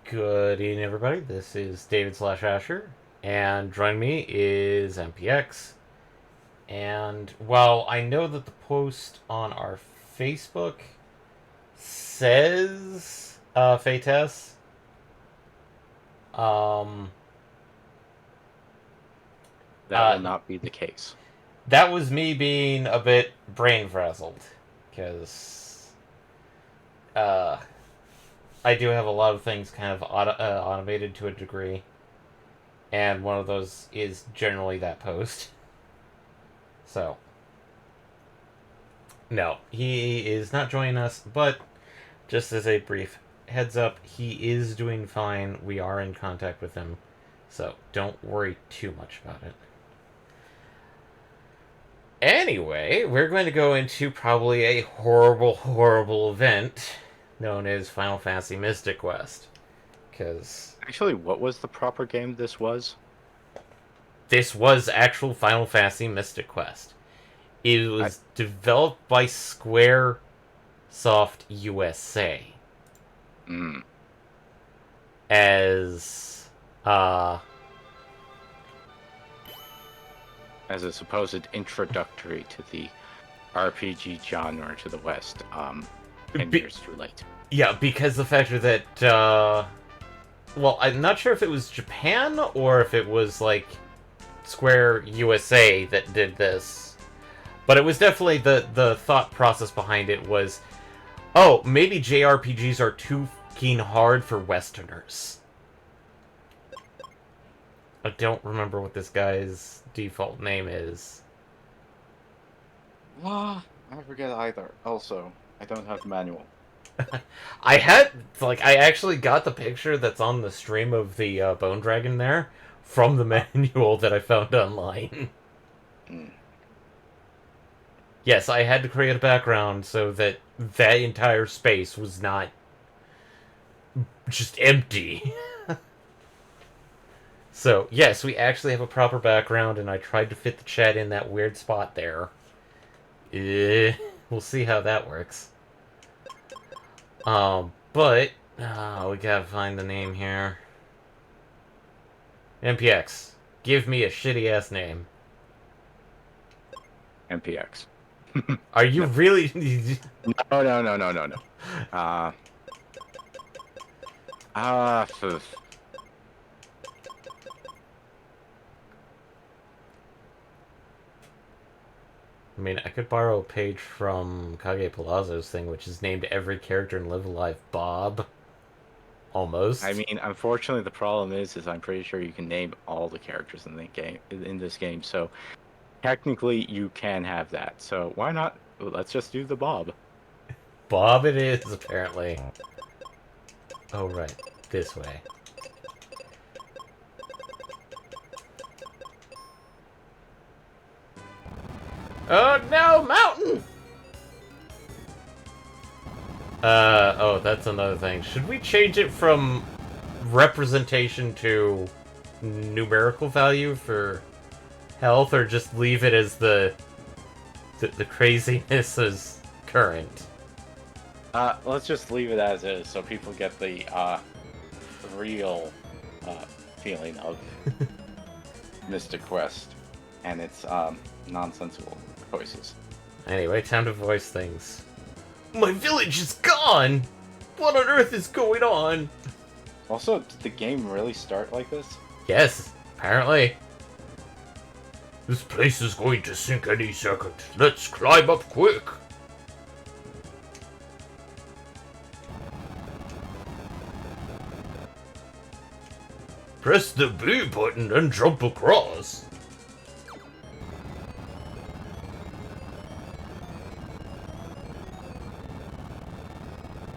Good evening, everybody. This is David/Asher, and joining me is MPX. And while I know that the post on our Facebook says Fates, um, That will uh, not be the case. that was me being a bit brain frazzled because uh, I do have a lot of things kind of automated to a degree, and one of those is generally that post. So, no, he is not joining us, but just as a brief heads up, he is doing fine. We are in contact with him, so don't worry too much about it. Anyway, we're going to go into probably a horrible, horrible event known as Final Fantasy Mystic Quest. Because Actually, what was the proper game this was? this was actual Final Fantasy Mystic Quest. It I, was developed by Square Soft USA mm, as as a supposed introductory to the RPG genre to the West, 10 be, years too late. yeah, because the factor that well, I'm not sure if it was Japan or if it was like Square USA that did this, but it was definitely the thought process behind it was, oh, maybe JRPGs are too fucking hard for Westerners. I don't remember what this guy's default name is. Ah, I forget either. Also, I don't have the manual. I actually got the picture that's on the stream of the Bone Dragon there from the Ah, manual that I found online. mm. Yes, I had to create a background so that that entire space was not just empty. So, yes, we actually have a proper background, and I tried to fit the chat in that weird spot there. We'll see how that works. But we gotta find the name here. MPX, give me a shitty ass name. MPX. Are you No. really? No, no, no, no, no, no. Uh, f- I mean, I could borrow a page from Kage Palazzo's thing, which is named every character in Live Alive Bob. I Almost. mean, unfortunately, the problem is I'm pretty sure you can name all the characters in the game in this game. So technically, you can have that. So why not? Let's just do the Bob. Bob it is, apparently. Oh, right. This way. Oh, no! Mountain! Oh, that's another thing. Should we change it from representation to numerical value for health, or just leave it as the craziness as current? Let's just leave it as is, so people get the real feeling of Mystic Quest and its nonsensical choices. Anyway, time to voice things. My village is gone! What on earth is going on? Also, did the game really start like this? Yes, apparently. This place is going to sink any second. Let's climb up quick. Press the B button and jump across.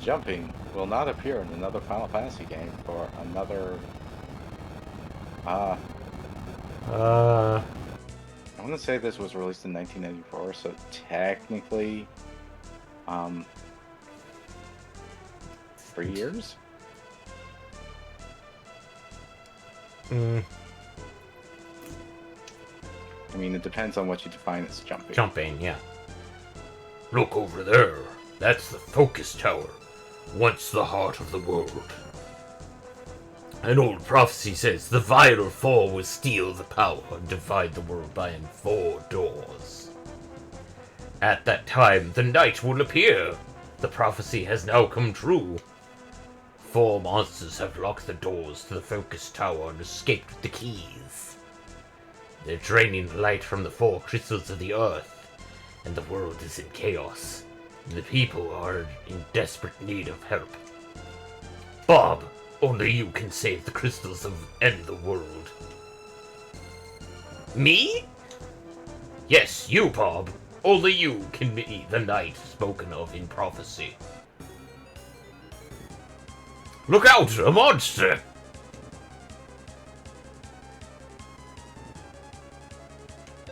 Jumping will not appear in another Final Fantasy game for another. Uh, Uh, I want to say this was released in 1994, so technically, um, 3 years. mm, I mean, it depends on what you define as jumping. jumping, yeah. Look over there. That's the focus tower. Once the heart of the world. An old prophecy says the vital four will steal the power and divide the world by in 4 doors. At that time, the night will appear. The prophecy has now come true. 4 monsters have locked the doors to the focus tower and escaped with the keys. They're draining the light from the 4 crystals of the earth, and the world is in chaos. The people are in desperate need of help. Bob, only you can save the crystals and end the world. Me? Yes, you, Bob. Only you can be the knight spoken of in prophecy. Look out, a monster!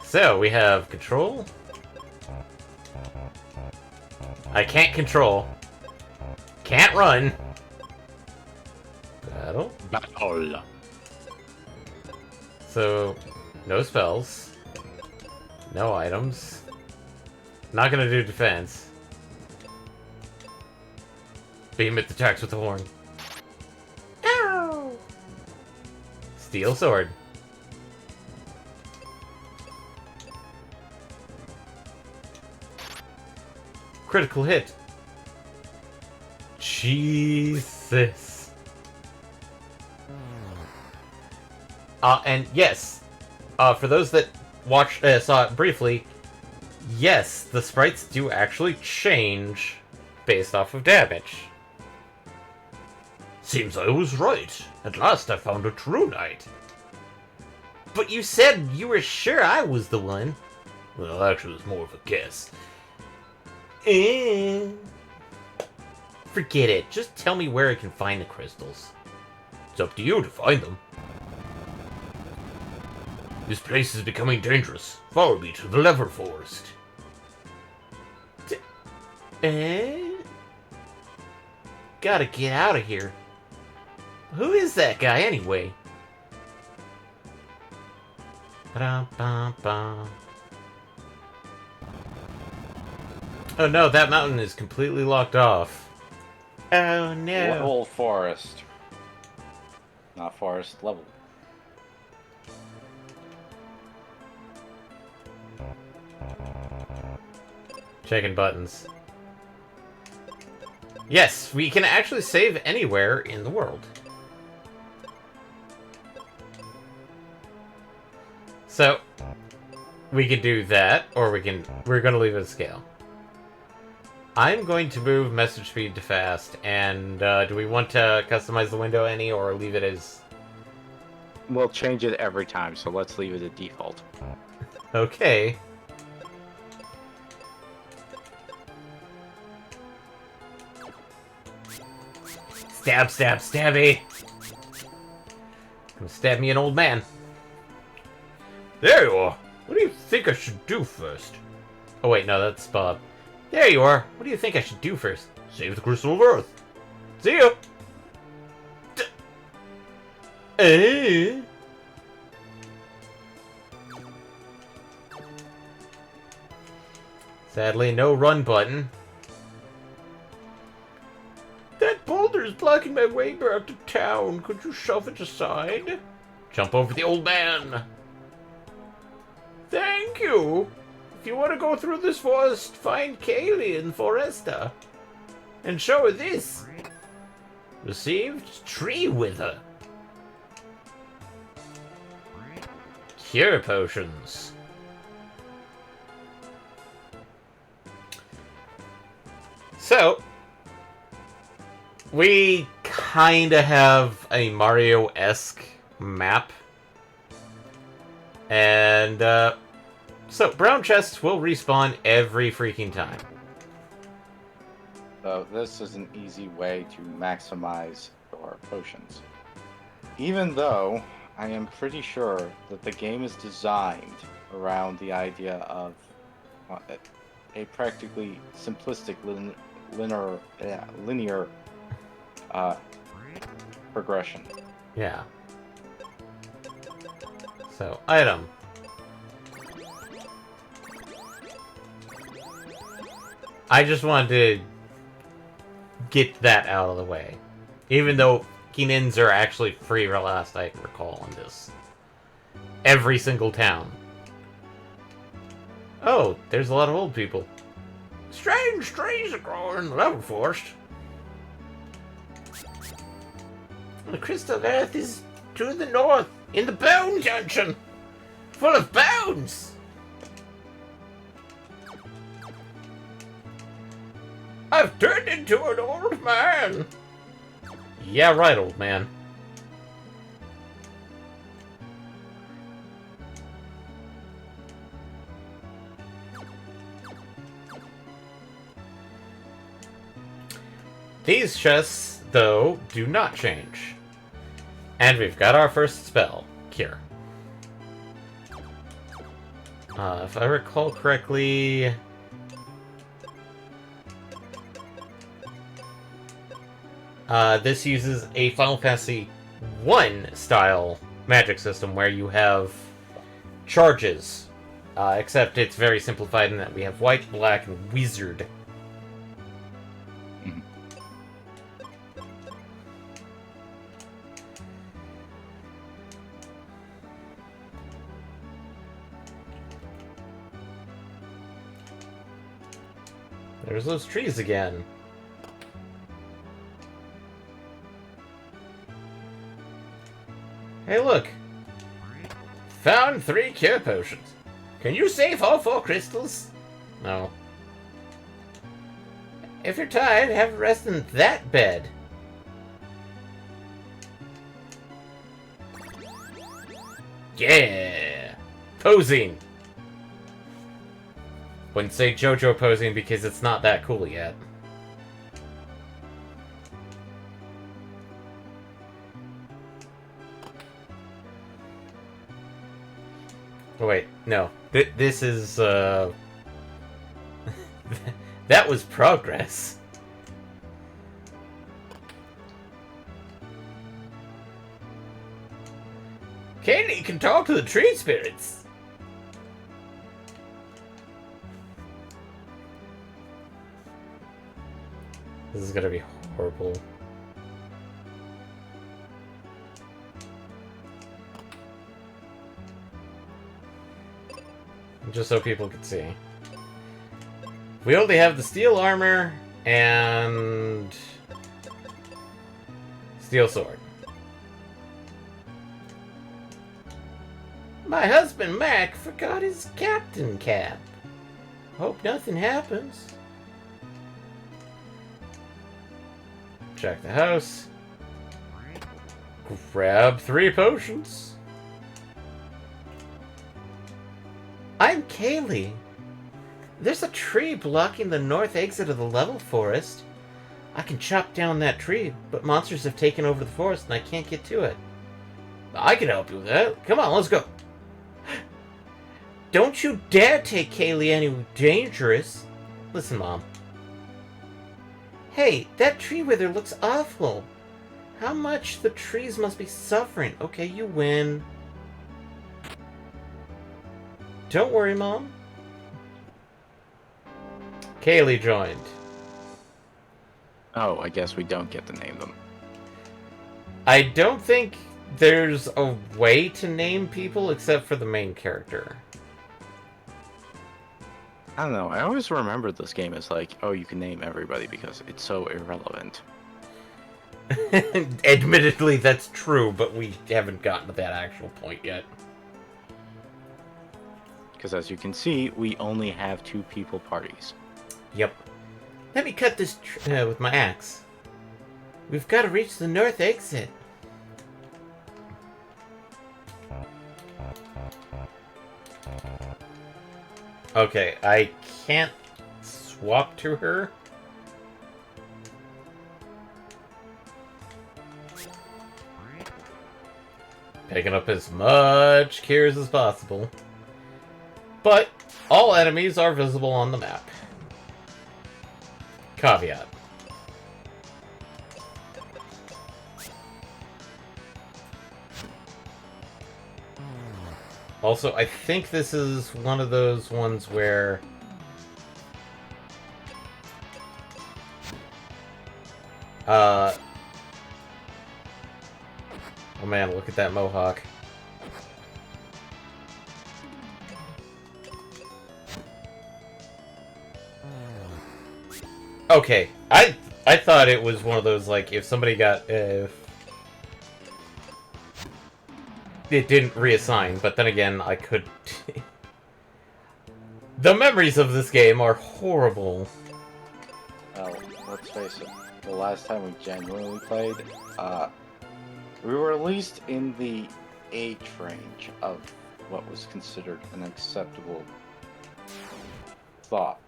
So, we have control. I can't control. Can't run. Battle. Battle. So, no spells. No items. Not gonna do defense. Behemoth attacks with the horn. Ow! Steel sword. Critical hit. Jesus. And yes, for those that saw it briefly, yes, the sprites do actually change based off of damage. Seems I was right. At last I found a true knight. But you said you were sure I was the one. Well, actually, it was more of a guess. Forget it. Just tell me where I can find the crystals. It's up to you to find them. This place is becoming dangerous. Follow me to the lever forest. Gotta get out of here. Who is that guy anyway? Ba-dum-bum-bum. Oh no, that mountain is completely locked off. Oh no. Level forest. Not forest, level. Checking buttons. Yes, we can actually save anywhere in the world. So, we could do that, or we're gonna leave it at scale. I'm going to move message speed to fast, and do we want to customize the window any, or leave it as... We'll change it every time, so let's leave it at default. Okay. Stab, stab, stabby! Gonna stab me an old man. There you are! What do you think I should do first? Oh wait, no, that's Bob. There you are! What do you think I should do first? Save the Crystal of Earth! See ya! Sadly, no run button. That boulder's blocking my way back to town. Could you shove it aside? Jump over the old man. Thank you. If you want to go through this forest, find Kaylee in Foresta. And show her this. Received tree wither. Cure potions. So, we kinda have a Mario-esque map. And, so brown chests will respawn every freaking time. So this is an easy way to maximize your potions. Even though I am pretty sure that the game is designed around the idea of a practically simplistic linear progression. Yeah. So, item. I just wanted to get that out of the way. Even though Keenans are actually free, last I can recall on this. Every single town. Oh, there's a lot of old people. Strange trees are growing in the level forest. The crystal earth is to the north, in the bone junction. Full of bones. I've turned into an old man. Yeah, right, old man. These chests, though, do not change. And we've got our first spell, Cure. If I recall correctly... this uses a Final Fantasy I style magic system where you have charges. Except it's very simplified in that we have white, black, and wizard. There's those trees again. Hey, look! Found 3 cure potions. Can you save all 4 crystals? No. If you're tired, have a rest in that bed. Yeah! Posing! Wouldn't say JoJo posing because it's not that cool yet. Oh wait, no. This is, that was progress. Katie can talk to the tree spirits. This is gonna be horrible. Just so people can see. We only have the steel armor and steel sword. My husband Mac forgot his captain cap. Hope nothing happens. Check the house. Grab 3 potions. I'm Kaylee. There's a tree blocking the north exit of the level forest. I can chop down that tree, but monsters have taken over the forest and I can't get to it. I can help you with that. Come on, let's go. Don't you dare take Kaylee anywhere dangerous. Listen, Mom. Hey, that tree wither looks awful. How much the trees must be suffering. Okay, you win. Don't worry, Mom. Kaylee joined. Oh, I guess we don't get to name them. I don't think there's a way to name people except for the main character. I don't know. I always remember this game as like, oh, you can name everybody because it's so irrelevant. Admittedly, that's true, but we haven't gotten to that actual point yet. Because as you can see, we only have 2 people parties. Yep. Let me cut this with my axe. We've got to reach the north exit. Okay, I can't swap to her. Picking up as much cures as possible. But all enemies are visible on the map. Caveat. Also, I think this is one of those ones where Oh man, look at that mohawk. Okay, I thought it was one of those, like, if somebody got, if it didn't reassign, but then again, I could... The memories of this game are horrible. Well, let's face it, the last time we genuinely played, we were at least in the age range of what was considered an acceptable thought.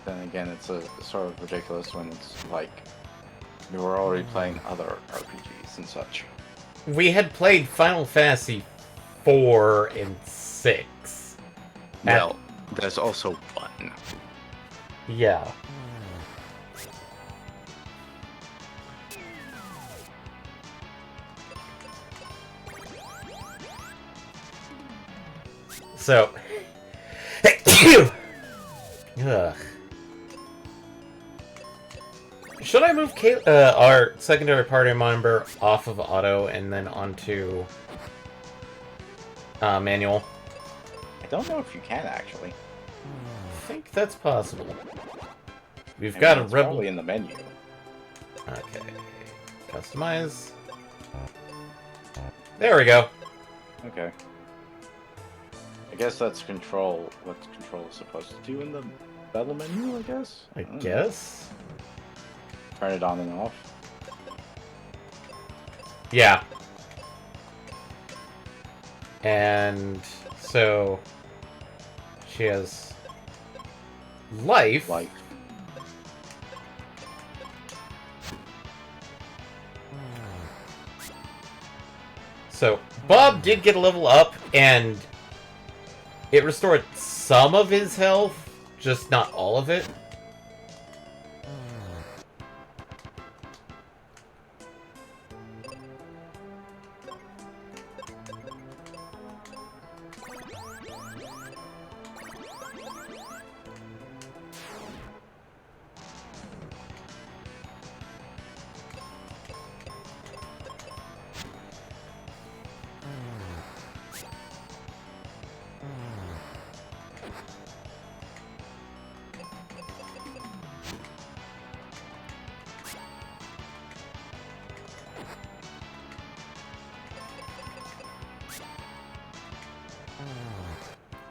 Then again, it's a sort of ridiculous when it's like we were already playing other RPGs and such. We had played Final Fantasy 4 and 6. Well, there's also 1. Yeah. So... Ugh. Should I move our secondary party member off of auto and then onto manual? I don't know if you can actually. I think that's possible. We've got a it's rebel probably in the menu. Okay. Customize. There we go. Okay. I guess that's control. What control is supposed to do in the battle menu, I guess? I don't know. guess. Turn it on and off. Yeah. And so she has life. Life. So Bob did get a level up, and it restored some of his health, just not all of it.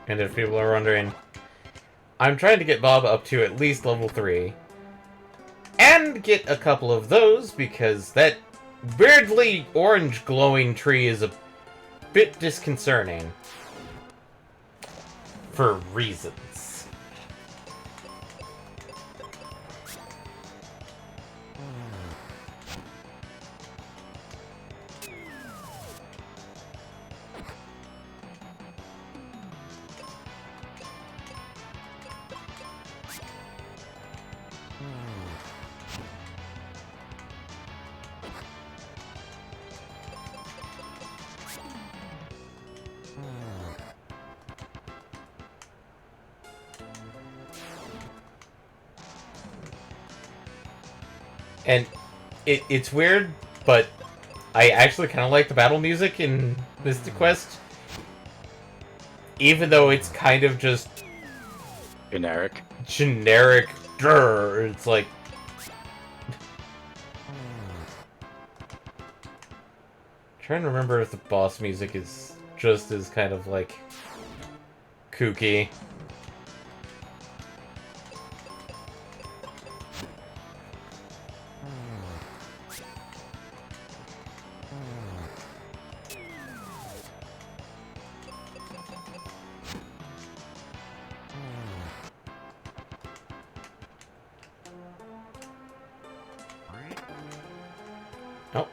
And if people are wondering, I'm trying to get Bob up to at least level 3. And get a couple of those, because that weirdly orange glowing tree is a bit disconcerting. For reasons. And it's weird, but I actually kind of like the battle music in Mystic Quest. Even though it's kind of just... Generic. It's like... Trying to remember if the boss music is just as kind of like... kooky. Oh.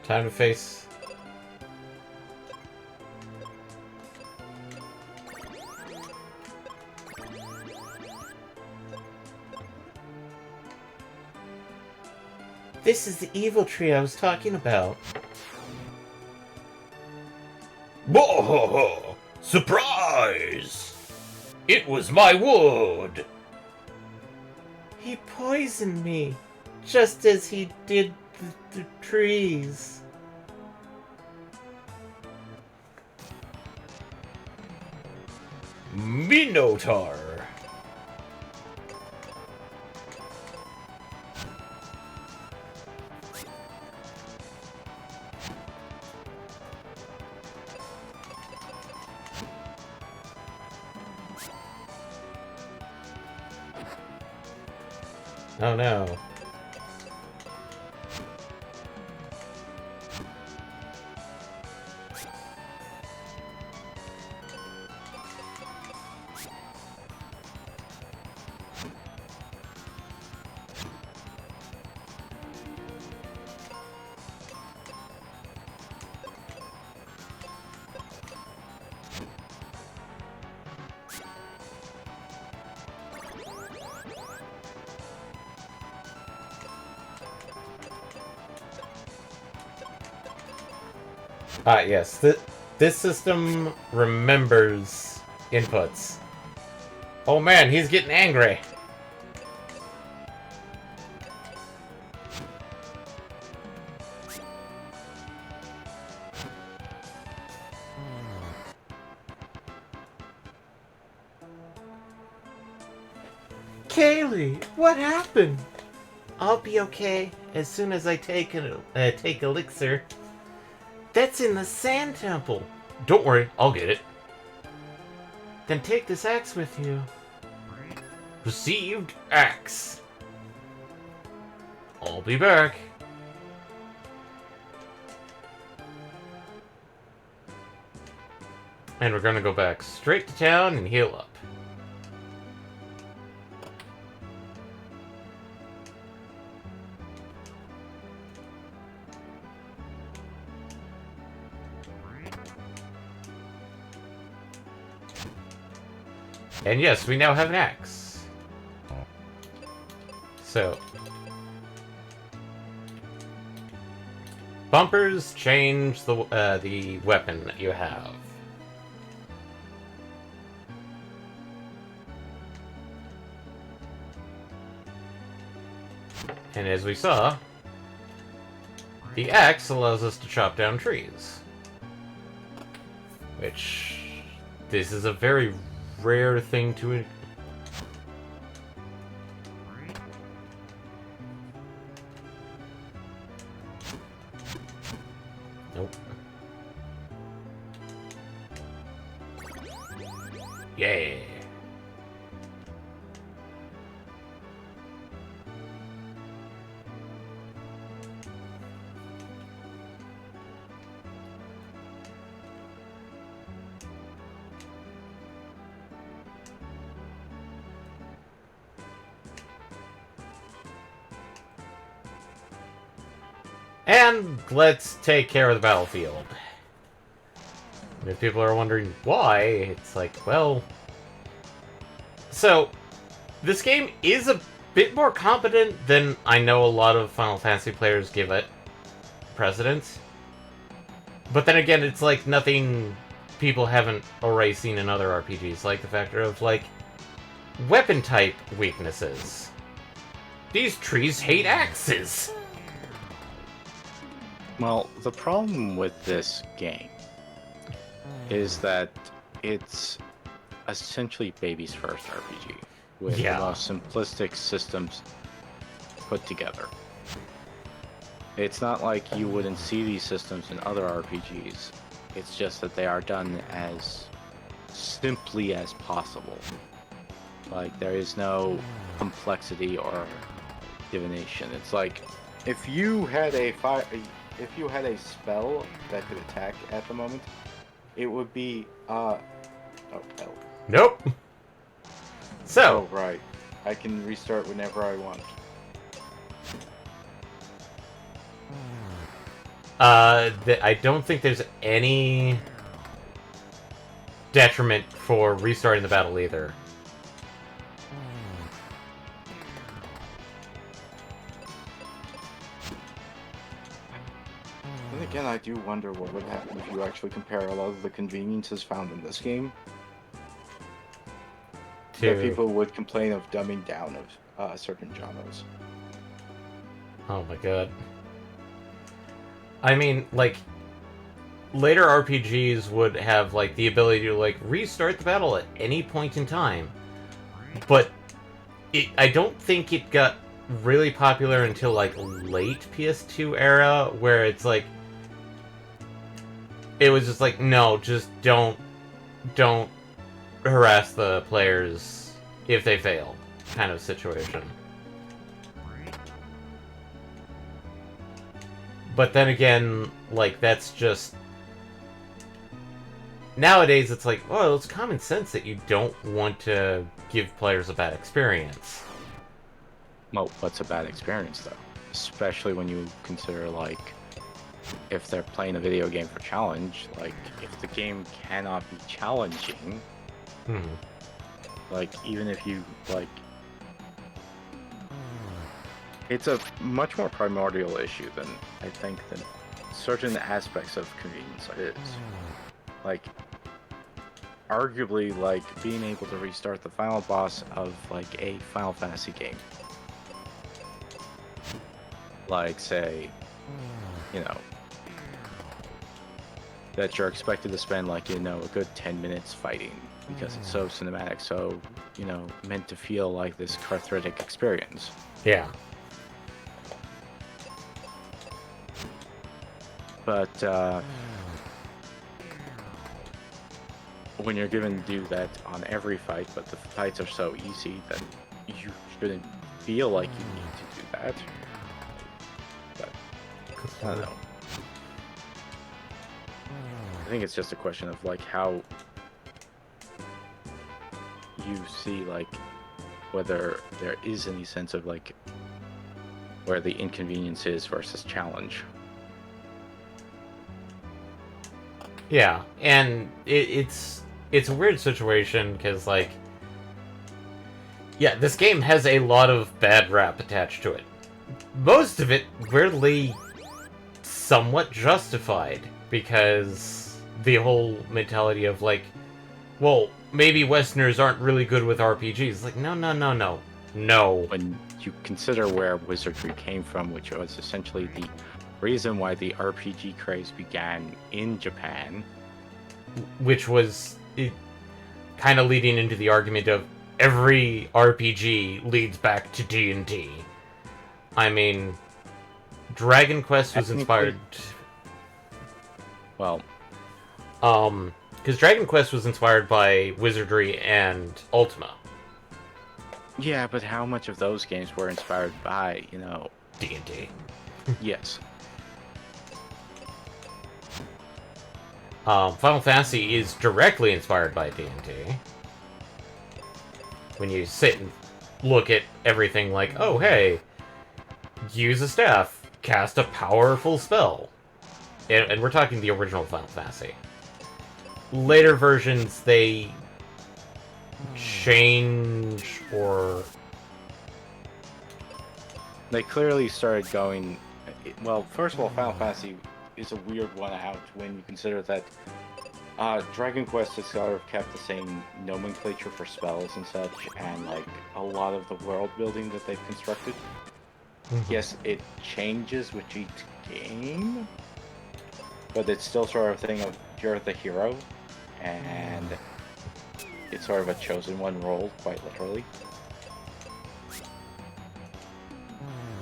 Time to face... This is the evil tree I was talking about. Whoa! Surprise! It was my wood! He poisoned me, just as he did the trees. Minotaur! Oh no. Yes. This system remembers inputs. Oh man, he's getting angry. Kaylee, what happened? I'll be okay as soon as I take elixir. That's in the sand temple. Don't worry, I'll get it. Then take this axe with you. Received axe. I'll be back. And we're gonna go back straight to town and heal up. And yes, we now have an axe. So, bumpers change the weapon that you have. And as we saw, the axe allows us to chop down trees. Which, this is a very rare thing to... Nope. Yeah. And let's take care of the battlefield. And if people are wondering why, it's like, well... So, this game is a bit more competent than I know a lot of Final Fantasy players give it precedence. But then again, it's like nothing people haven't already seen in other RPGs, like the factor of, like, weapon type weaknesses. These trees hate axes! Well, the problem with this game is that it's essentially baby's first RPG with the most simplistic systems put together. It's not like you wouldn't see these systems in other RPGs. It's just that they are done as simply as possible. Like, there is no complexity or divination. It's like, if you had a spell that could attack at the moment, it would be, oh, hell. Nope. So. Oh, right. I can restart whenever I want. I don't think there's any detriment for restarting the battle either. Then again, I do wonder what would happen if you actually compare a lot of the conveniences found in this game that people would complain of dumbing down of certain genres. Oh my god. I mean, like, later RPGs would have, like, the ability to, like, restart the battle at any point in time. But I don't think it got really popular until, like, late PS2 era, where it's like, it was just like, no, just don't harass the players if they fail, kind of situation. But then again, like, that's just... Nowadays, it's like, well, it's common sense that you don't want to give players a bad experience. Well, what's a bad experience, though? Especially when you consider, like, if they're playing a video game for challenge, like, if the game cannot be challenging, like, even if you, like... It's a much more primordial issue than, I think, than certain aspects of convenience is. Like, arguably, like, being able to restart the final boss of, like, a Final Fantasy game. Like, say, you know, that you're expected to spend, like, you know, a good 10 minutes fighting because it's so cinematic, so, you know, meant to feel like this cathartic experience. Yeah. But, when you're given to do that on every fight, but the fights are so easy, then you shouldn't feel like you need to do that. But, I don't know. I think it's just a question of, like, how you see, like, whether there is any sense of, like, where the inconvenience is versus challenge. Yeah, and it's a weird situation, because, like... Yeah, this game has a lot of bad rap attached to it. Most of it, weirdly, somewhat justified, because the whole mentality of, like, well, maybe Westerners aren't really good with RPGs. Like, no. No. When you consider where wizardry came from, which was essentially the reason why the RPG craze began in Japan. Which was kind of leading into the argument of every RPG leads back to D&D. I mean, Dragon Quest was inspired... Well... because Dragon Quest was inspired by Wizardry and Ultima. Yeah, but how much of those games were inspired by, you know... D&D. Yes. Final Fantasy is directly inspired by D&D. When you sit and look at everything like, oh, hey, use a staff, cast a powerful spell. And we're talking the original Final Fantasy. Later versions, they change or... They clearly started going... Well, first of all, Final Fantasy is a weird one out when you consider that Dragon Quest has sort of kept the same nomenclature for spells and such, and like a lot of the world building that they've constructed. Yes, it changes with each game, but it's still sort of a thing of you're the hero, and it's sort of a chosen one role, quite literally.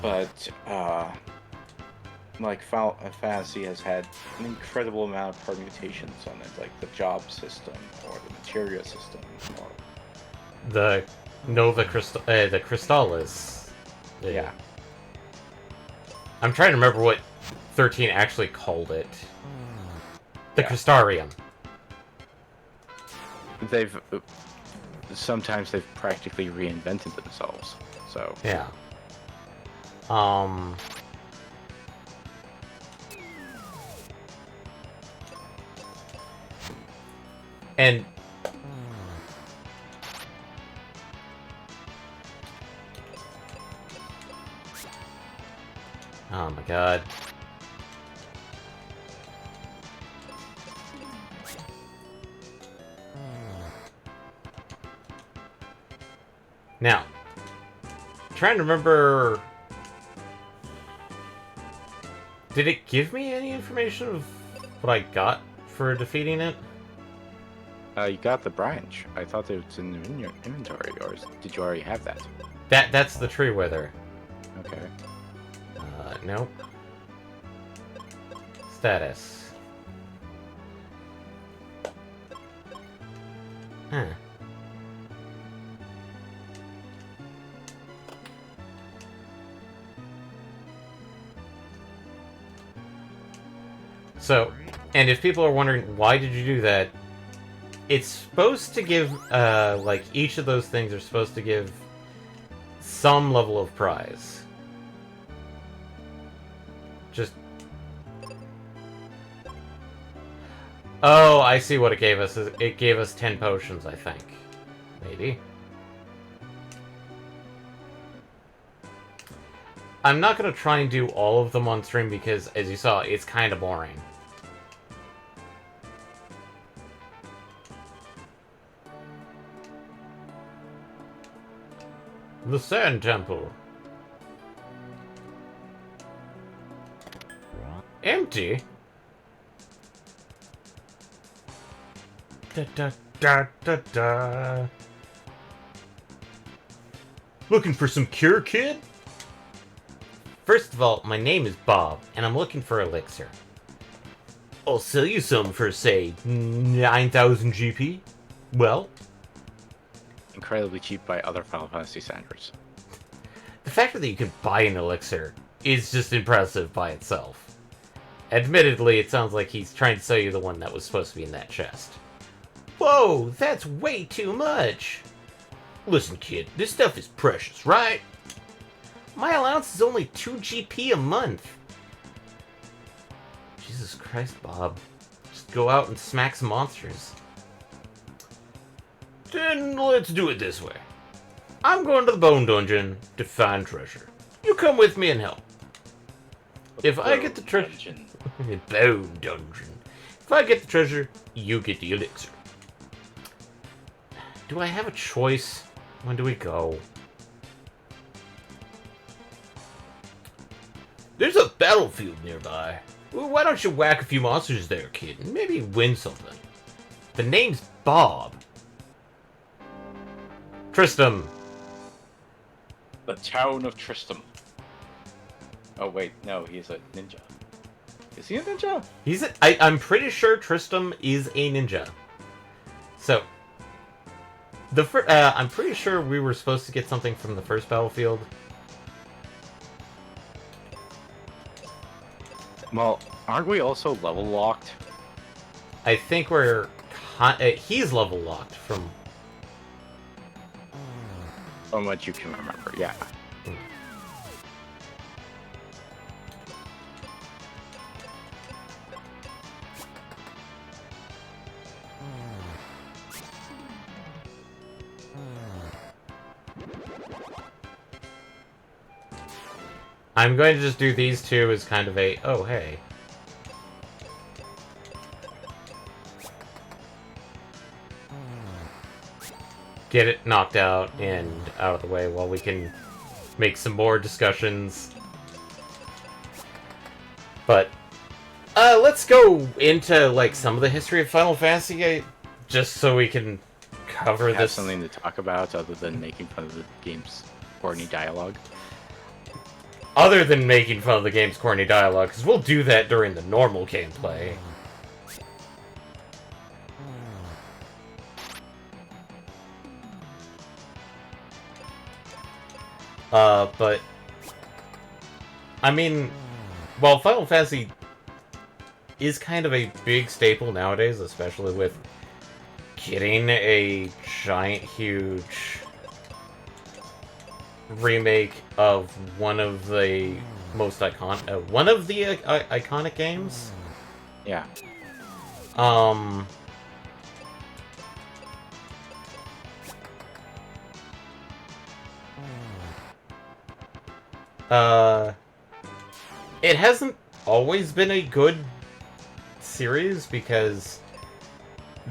But like Final Fantasy has had an incredible amount of permutations on it, like the job system or the materia system, or the Nova the Crystallis. yeah. I'm trying to remember what 13 actually called it. The Crystarium. They've sometimes they've practically reinvented themselves. So yeah. And oh my god. Now, trying to remember... Did it give me any information of what I got for defeating it? You got the branch. I thought it was in your inventory, or did you already have that? That's the tree wither. Okay. Nope. Status. Huh. So, and if people are wondering, why did you do that? It's supposed to give, like, each of those things are supposed to give some level of prize. Just... Oh, I see what it gave us. It gave us 10 potions, I think. Maybe. I'm not going to try and do all of them on stream because, as you saw, it's kind of boring. The Sand Temple. Empty? Da da da da da. Looking for some cure, kid? First of all, my name is Bob, and I'm looking for elixir. I'll sell you some for, say, 9,000 GP. Well? Incredibly cheap by other Final Fantasy standards. The fact that you can buy an elixir is just impressive by itself. Admittedly, it sounds like he's trying to sell you the one that was supposed to be in that chest. Whoa, that's way too much! Listen, kid, this stuff is precious, right? My allowance is only 2 GP a month. Jesus Christ, Bob. Just go out and smack some monsters. Then let's do it this way. I'm going to the Bone Dungeon to find treasure. You come with me and help. If I get the treasure... Bone Dungeon. If I get the treasure, you get the elixir. Do I have a choice? When do we go? There's a battlefield nearby. Well, why don't you whack a few monsters there, kid, and maybe win something? The name's Bob. Tristram. The town of Tristram. Oh wait, no, he's a ninja. Is he a ninja? I'm pretty sure Tristram is a ninja. So, I'm pretty sure we were supposed to get something from the first battlefield. Well, aren't we also level locked? I think he's level locked from what you can remember, yeah. I'm going to just do these two as kind of a, oh, hey. Get it knocked out and out of the way while we can make some more discussions. But, let's go into, like, some of the history of Final Fantasy, just so we can cover Have this. something to talk about other than making fun of the game's corny dialogue. Other than making fun of the game's corny dialogue, because we'll do that during the normal gameplay. But... I mean, while Final Fantasy is kind of a big staple nowadays, especially with getting a giant, huge remake of one of the most iconic games. Yeah. It hasn't always been a good series because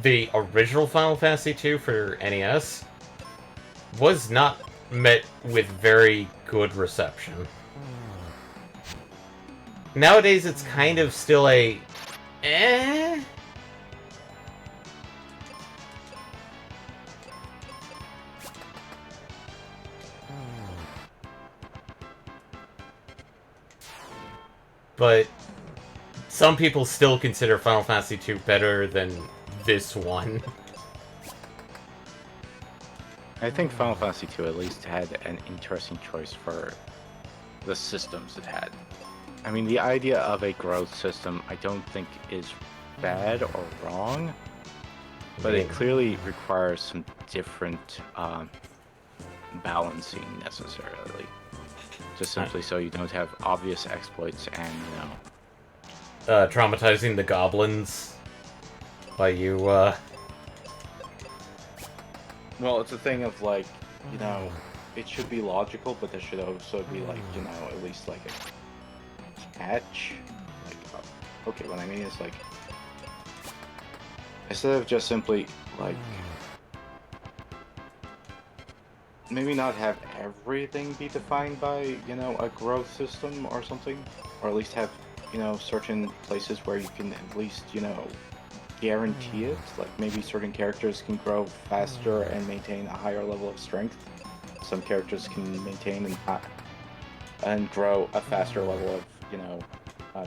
the original Final Fantasy II for NES was not met with very good reception. Nowadays, it's kind of still a... eh? But some people still consider Final Fantasy II better than this one. I think Final Fantasy II at least had an interesting choice for the systems it had. I mean, the idea of a growth system I don't think is bad or wrong, but it clearly requires some different balancing necessarily. Just simply so you don't have obvious exploits and, Traumatizing the goblins by you, Well, it's a thing of, like, it should be logical, but there should also be, like, at least, like, a catch. Like, okay, what I mean is, like, instead of just simply, like, maybe not have everything be defined by, a growth system or something, or at least have, certain places where you can at least, guarantee it. Like maybe certain characters can grow faster and maintain a higher level of strength. Some characters can maintain and grow a faster level of,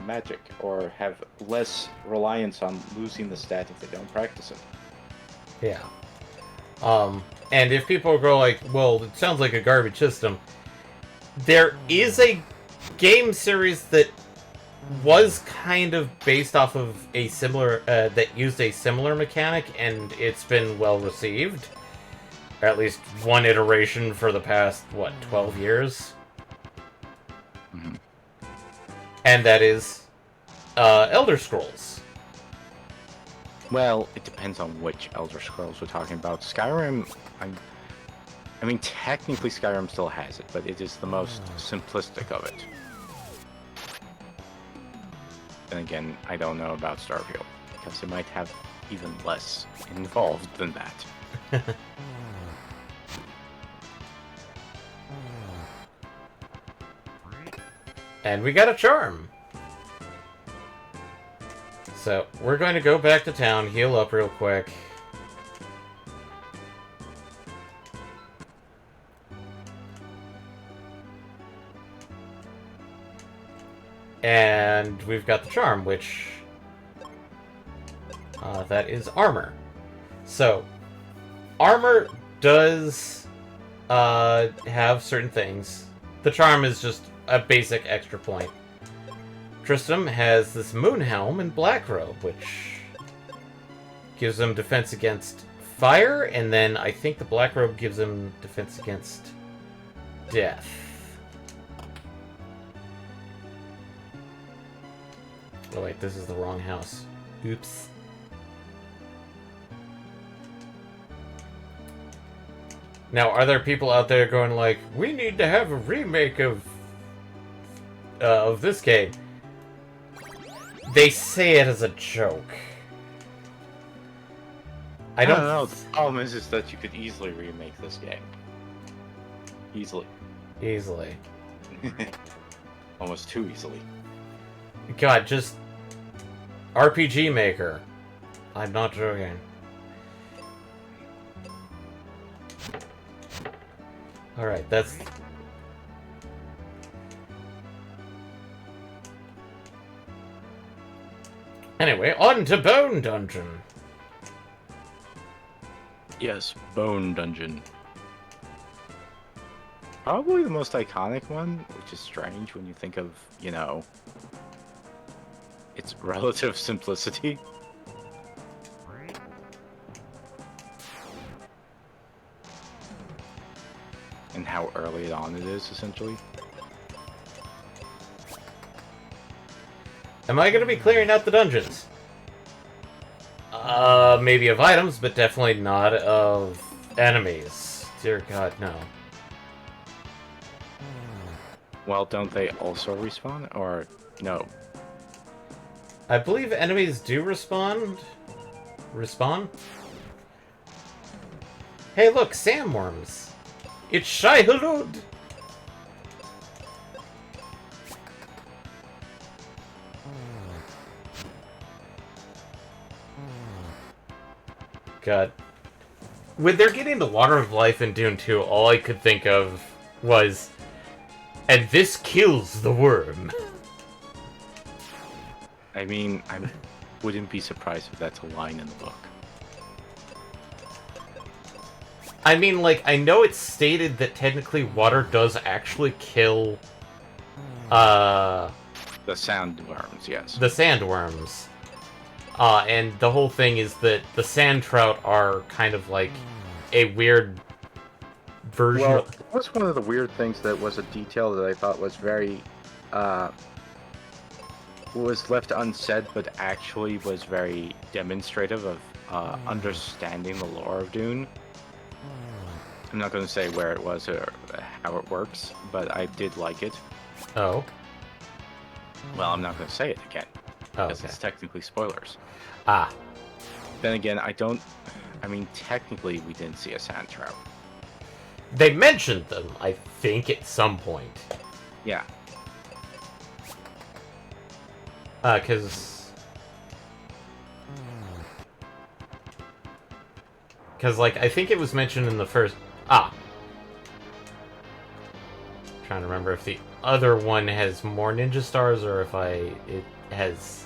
magic, or have less reliance on losing the stat if they don't practice it. yeah. And if people go like, well, it sounds like a garbage system, there is a game series that was kind of based off of a similar, that used a similar mechanic, and it's been well received. Or at least one iteration for the past, 12 years? Mm-hmm. And that is, Elder Scrolls. Well, it depends on which Elder Scrolls we're talking about. Skyrim, I mean, technically Skyrim still has it, but it is the most simplistic of it. Then again, I don't know about Starfield, because it might have even less involved than that. And we got a charm. So, we're going to go back to town, heal up real quick. And we've got the charm, which... that is armor. So, armor does have certain things. The charm is just a basic extra point. Tristram has this moon helm and black robe, which gives him defense against fire, and then I think the black robe gives him defense against death. Oh wait, this is the wrong house. Oops. Now, are there people out there going like, we need to have a remake of this game? They say it as a joke. I don't know. The problem is that you could easily remake this game. Easily. Easily. Almost too easily. God, just RPG Maker. I'm not joking. Alright, that's... Anyway, on to Bone Dungeon. Yes, Bone Dungeon. Probably the most iconic one, which is strange when you think of, its relative simplicity. And how early on it is, essentially. Am I going to be clearing out the dungeons? Maybe of items, but definitely not of enemies. Dear God, no. Well, don't they also respawn, or no? I believe enemies do respawn. Respawn? Hey, look, sandworms. It's Shai Hulud! God. When they're getting the Water of Life in Dune 2, all I could think of was, and this kills the worm. I mean, I wouldn't be surprised if that's a line in the book. I mean, like, I know it's stated that technically water does actually kill, The sandworms, yes. the sandworms. And the whole thing is that the sand trout are kind of like a weird version Well, of... that was one of the weird things that was a detail that I thought was very, Was left unsaid, but actually was very demonstrative of understanding the lore of Dune. I'm not going to say where it was or how it works, but I did like it. Oh. Well, I'm not going to say it again, Oh, because okay. it's technically spoilers. Ah. Then again, I mean, technically, we didn't see a sand trout. They mentioned them, I think, at some point. Yeah. Because, like, I think it was mentioned in the first... Trying to remember if the other one has more ninja stars or if it has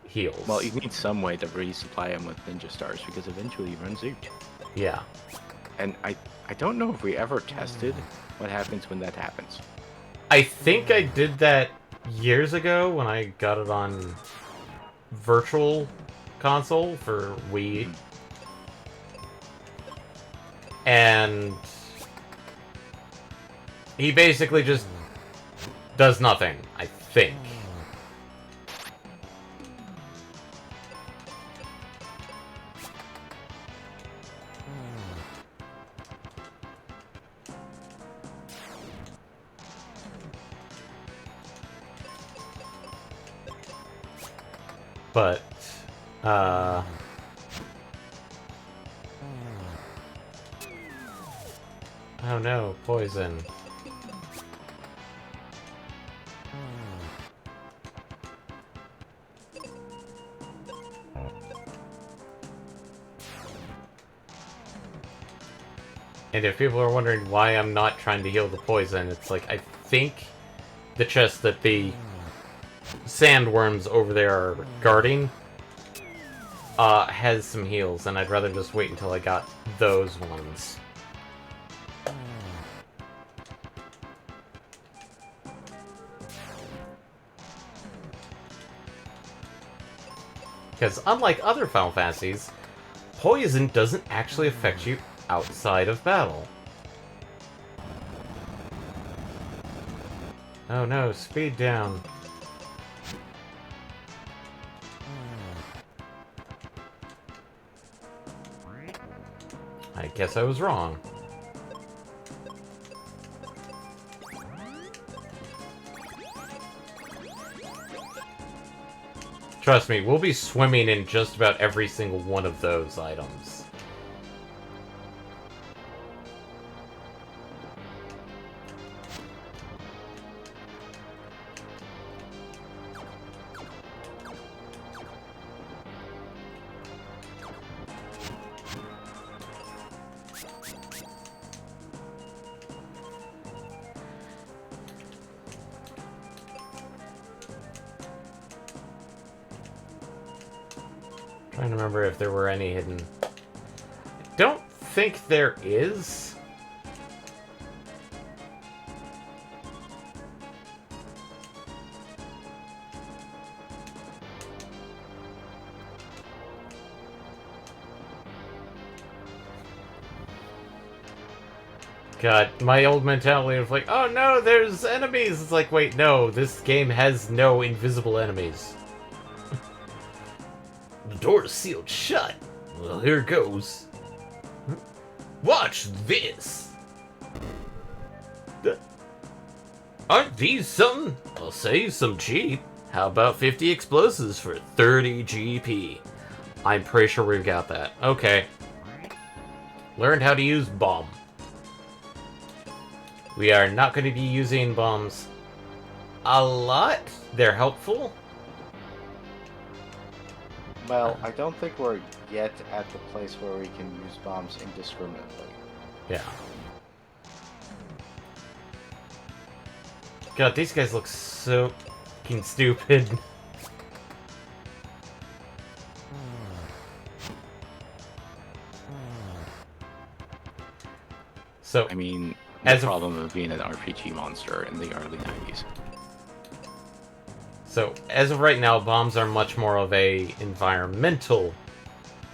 heals. Well, you need some way to resupply him with ninja stars, because eventually he runs out. Yeah. And I don't know if we ever tested what happens when that happens. I think I did that years ago when I got it on Virtual Console for Wii. And he basically just does nothing, I think. But, oh no, poison. And if people are wondering why I'm not trying to heal the poison, it's like, I think the chest that the sandworms over there are guarding has some heals, and I'd rather just wait until I got those ones. Because unlike other Final Fantasies, poison doesn't actually affect you outside of battle. Oh no, speed down. I guess I was wrong. Trust me, we'll be swimming in just about every single one of those items. Trying to remember if there were any hidden. I don't think there is. God, my old mentality of like, oh no, there's enemies. It's like, wait, no, this game has no invisible enemies. The door's sealed shut. Well, here goes. Watch this. Aren't these something? I'll save some cheap. How about 50 explosives for 30 GP? I'm pretty sure we've got that. Okay. Learned how to use bomb. We are not going to be using bombs a lot. They're helpful. Well, I don't think we're yet at the place where we can use bombs indiscriminately. Yeah. God, these guys look so fucking stupid. So, I mean, As the a- problem of being an RPG monster in the early 90s. so as of right now, bombs are much more of a environmental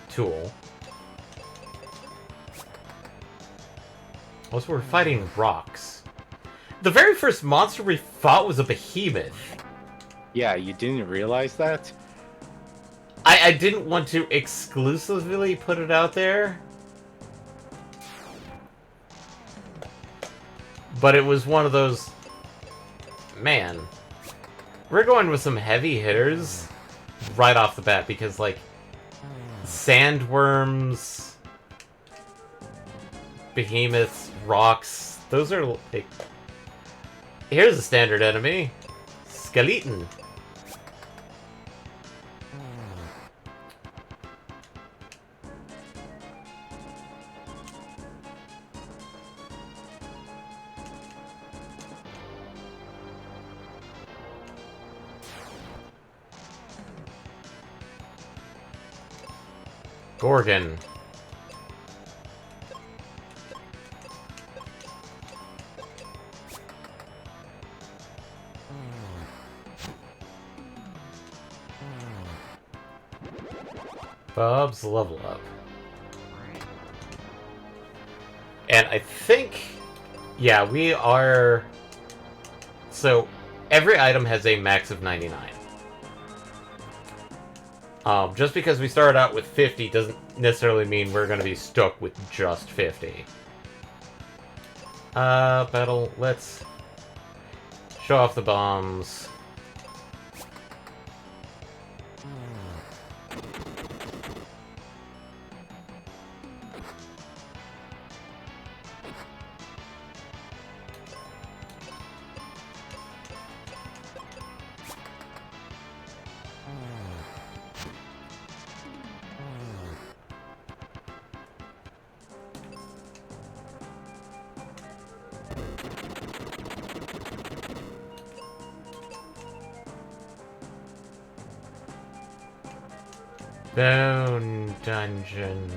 tool. Also, we're fighting rocks. The very first monster we fought was a behemoth. Yeah, you didn't realize that? I didn't want to exclusively put it out there, but it was one of those... Man, we're going with some heavy hitters right off the bat, because, like, sandworms, behemoths, rocks, those are, like... Here's a standard enemy. Skeleton. Gorgon. Bob's level up. And I think... Yeah, we are... So, every item has a max of 99. Just because we started out with 50 doesn't necessarily mean we're going to be stuck with just 50. Battle, let's show off the bombs. Bone Dungeon.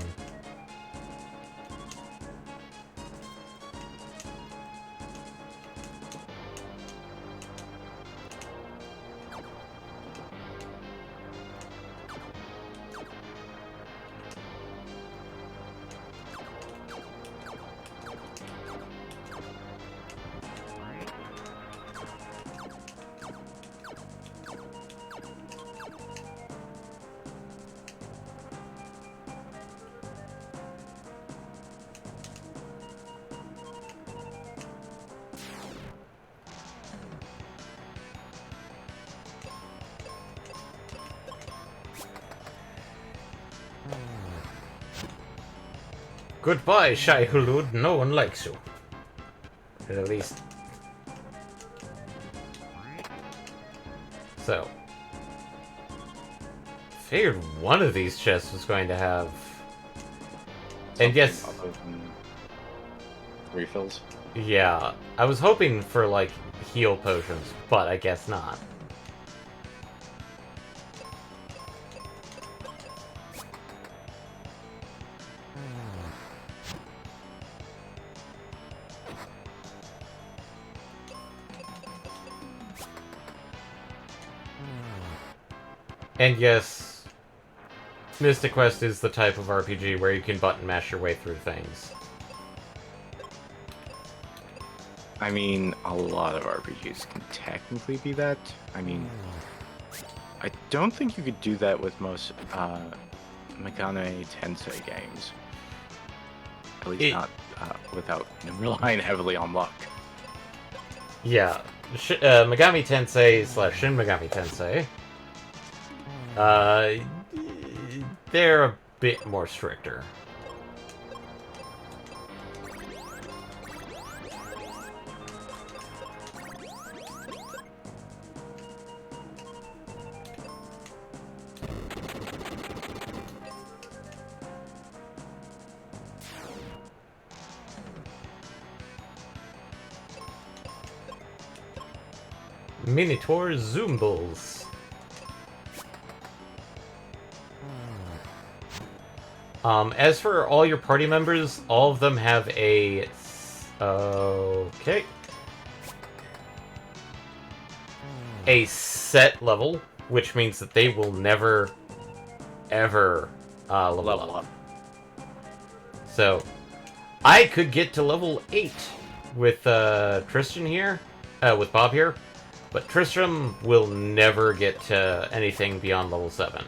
Goodbye, Shai Hulud. No one likes you. At least. So. Figured one of these chests was going to have... And yes... Something other than refills. Yeah. I was hoping for, like, heal potions, but I guess not. And yes, Mystic Quest is the type of RPG where you can button mash your way through things. I mean, a lot of RPGs can technically be that. I mean, I don't think you could do that with most Megane Tensei games. At least not without relying heavily on luck. Yeah, Megami Tensei / Shin Megami Tensei. They're a bit more stricter. Minotaur Zumbles. As for all your party members, all of them have a... Okay. A set level, which means that they will never, ever level up. So, I could get to level 8 with Tristan here, with Bob here, but Tristram will never get to anything beyond level 7.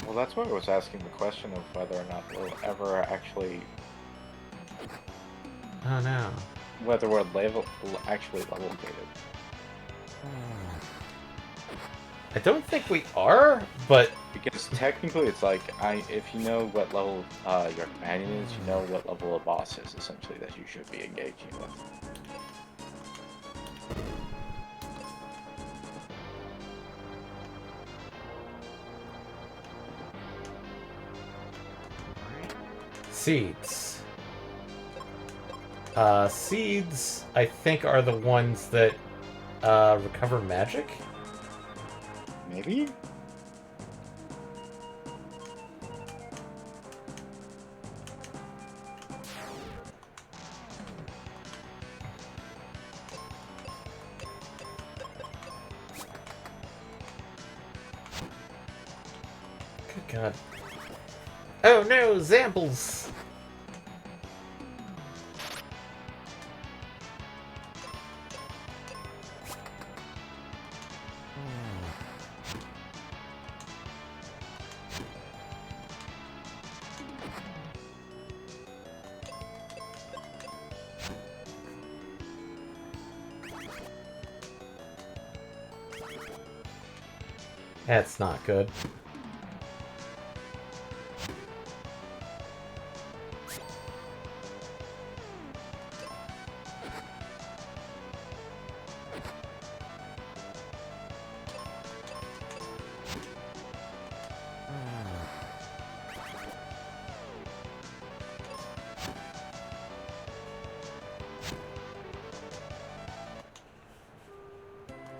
Well, that's why I was asking the question of whether or not we'll ever actually... Oh no. Whether we're actually level gated. I don't think we are, but... Because technically it's like, if you know what level your companion is, you know what level a boss is, essentially, that you should be engaging with. Seeds. Seeds, I think, are the ones that recover magic? Maybe? Good God. Oh no, Zambles! That's not good.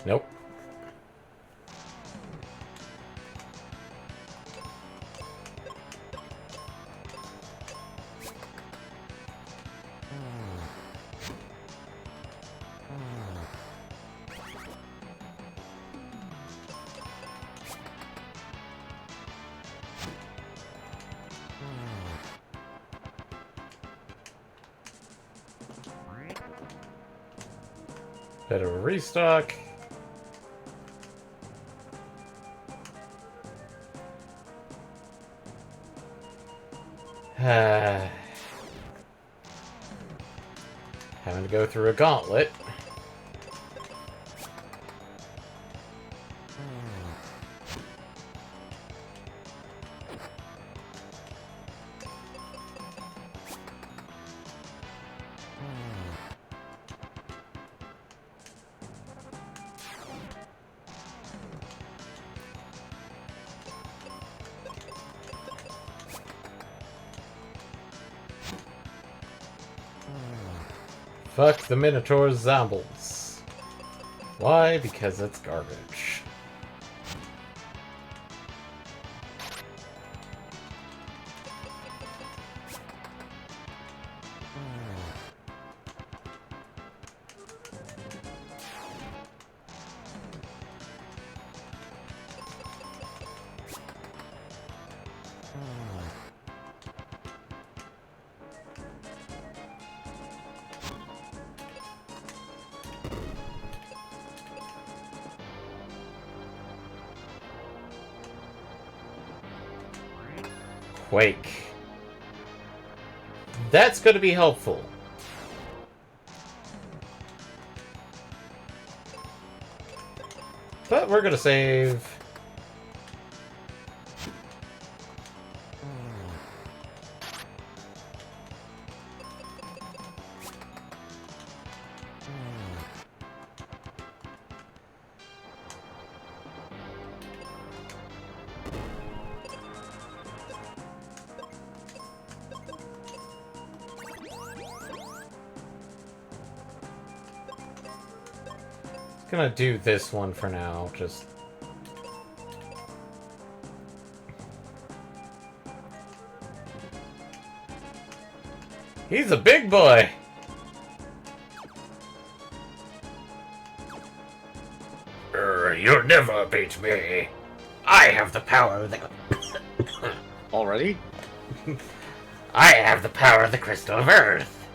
Nope. Better restock. Having to go through a gauntlet. Fuck the Minotaur Zombles. Why? Because it's garbage. Quake. That's going to be helpful. But we're going to save. Gonna do this one for now, just... He's a big boy! You'll never beat me. I have the power of the... Already? I have the power of the crystal of earth.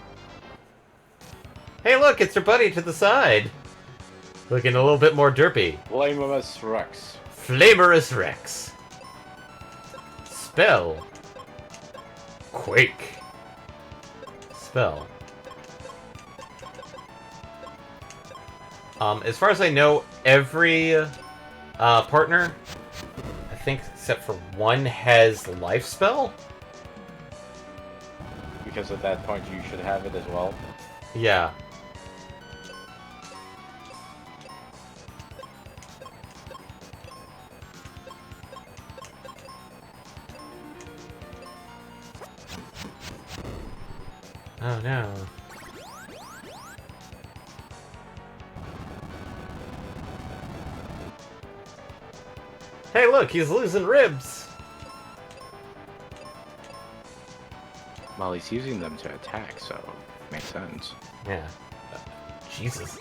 Hey look, it's your buddy to the side! Looking a little bit more derpy. Blameless Rex. Flamerous Rex. Spell. Quake. Spell. As far as I know, every partner, I think except for one, has life spell. Because at that point you should have it as well. Yeah. Oh no. Hey look, he's losing ribs! Well, he's using them to attack, so makes sense. Yeah. Jesus.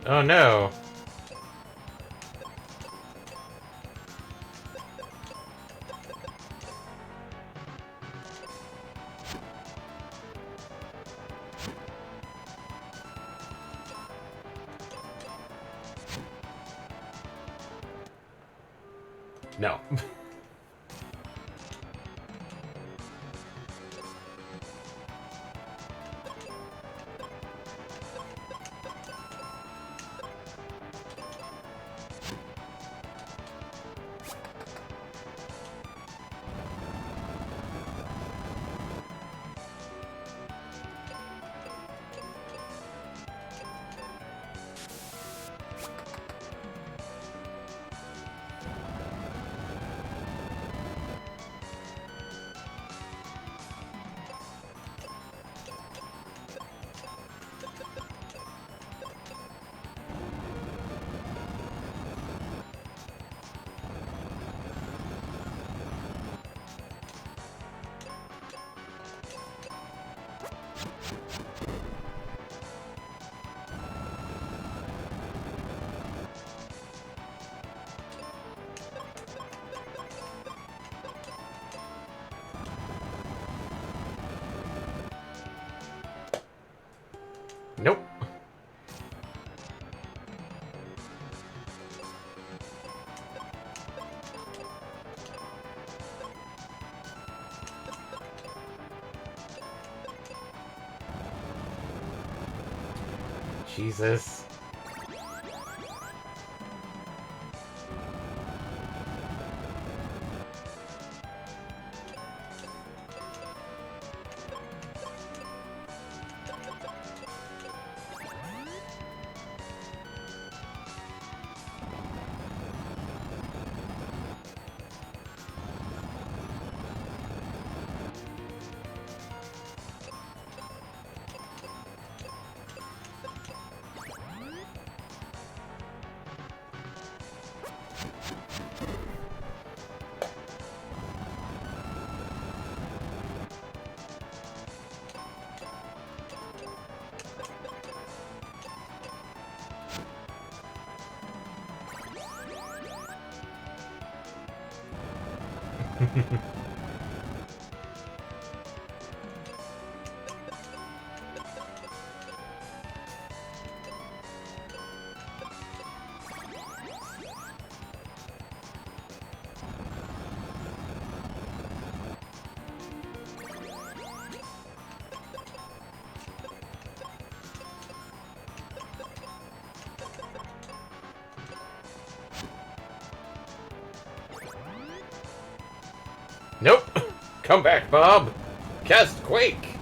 Oh no. No. Nope. Jesus. Nope. Come back, Bob. Cast Quake!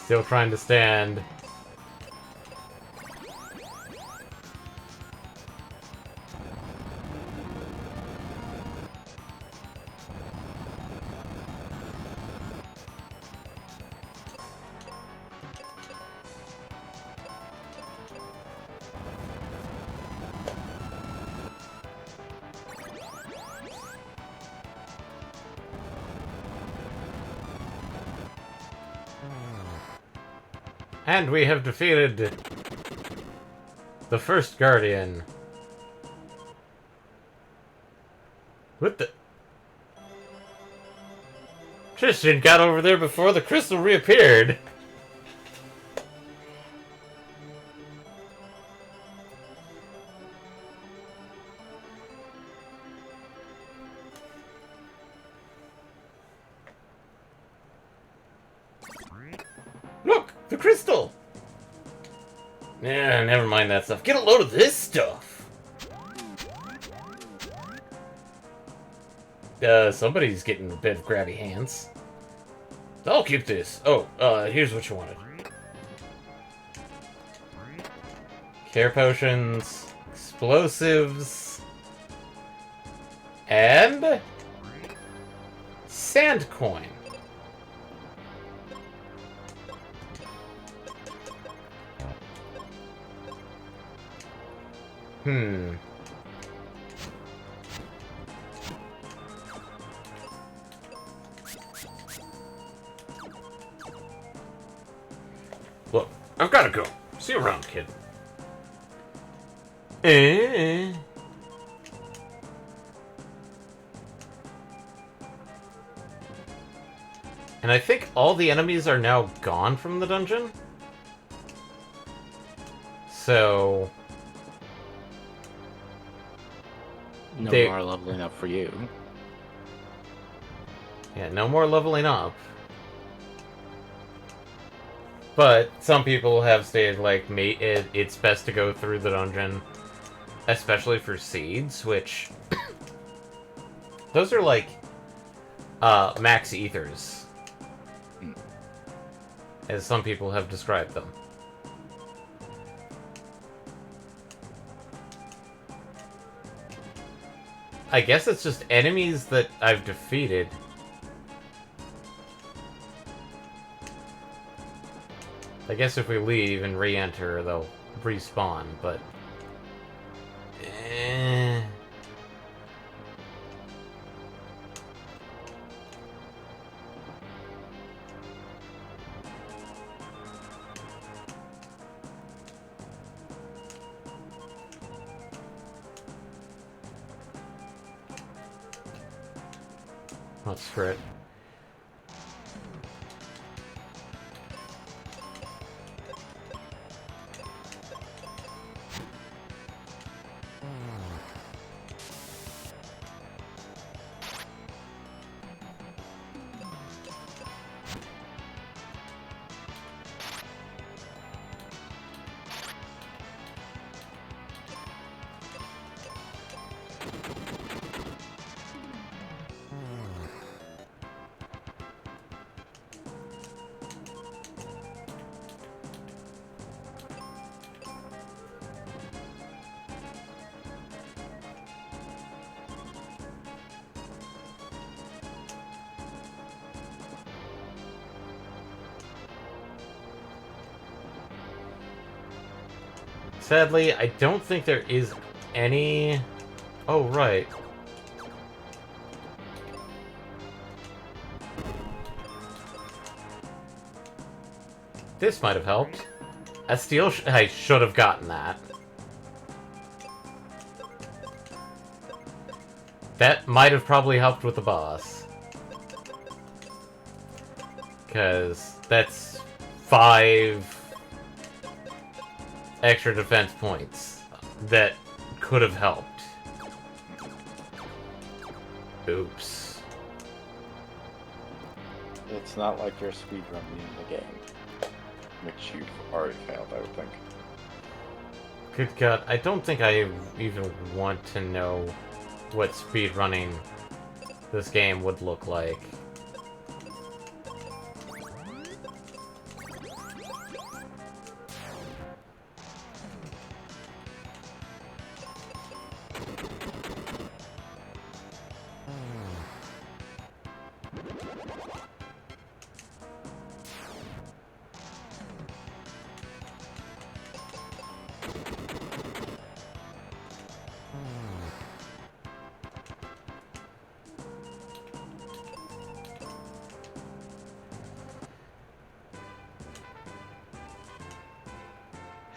Still trying to stand. And we have defeated the first Guardian. What the? Tristan got over there before the crystal reappeared. Look! The crystal! Yeah, never mind that stuff. Get a load of this stuff! Somebody's getting a bit of grabby hands. I'll keep this. Oh, here's what you wanted. Care potions, explosives, and sand coin. Look, I've gotta go. See you around, kid. And I think all the enemies are now gone from the dungeon. So... No They- more leveling up for you. yeah, no more leveling up. But some people have stated, like, it's best to go through the dungeon, especially for seeds, which... those are, like, max ethers, as some people have described them. I guess it's just enemies that I've defeated. I guess if we leave and re-enter, they'll respawn, but... Let's for it. Sadly, I don't think there is any... Oh, right. This might have helped. I should have gotten that. That might have probably helped with the boss. Because that's 5 extra defense points that could have helped. Oops. It's not like you're speedrunning the game, which you've already failed, I would think. Good God, I don't think I even want to know what speedrunning this game would look like.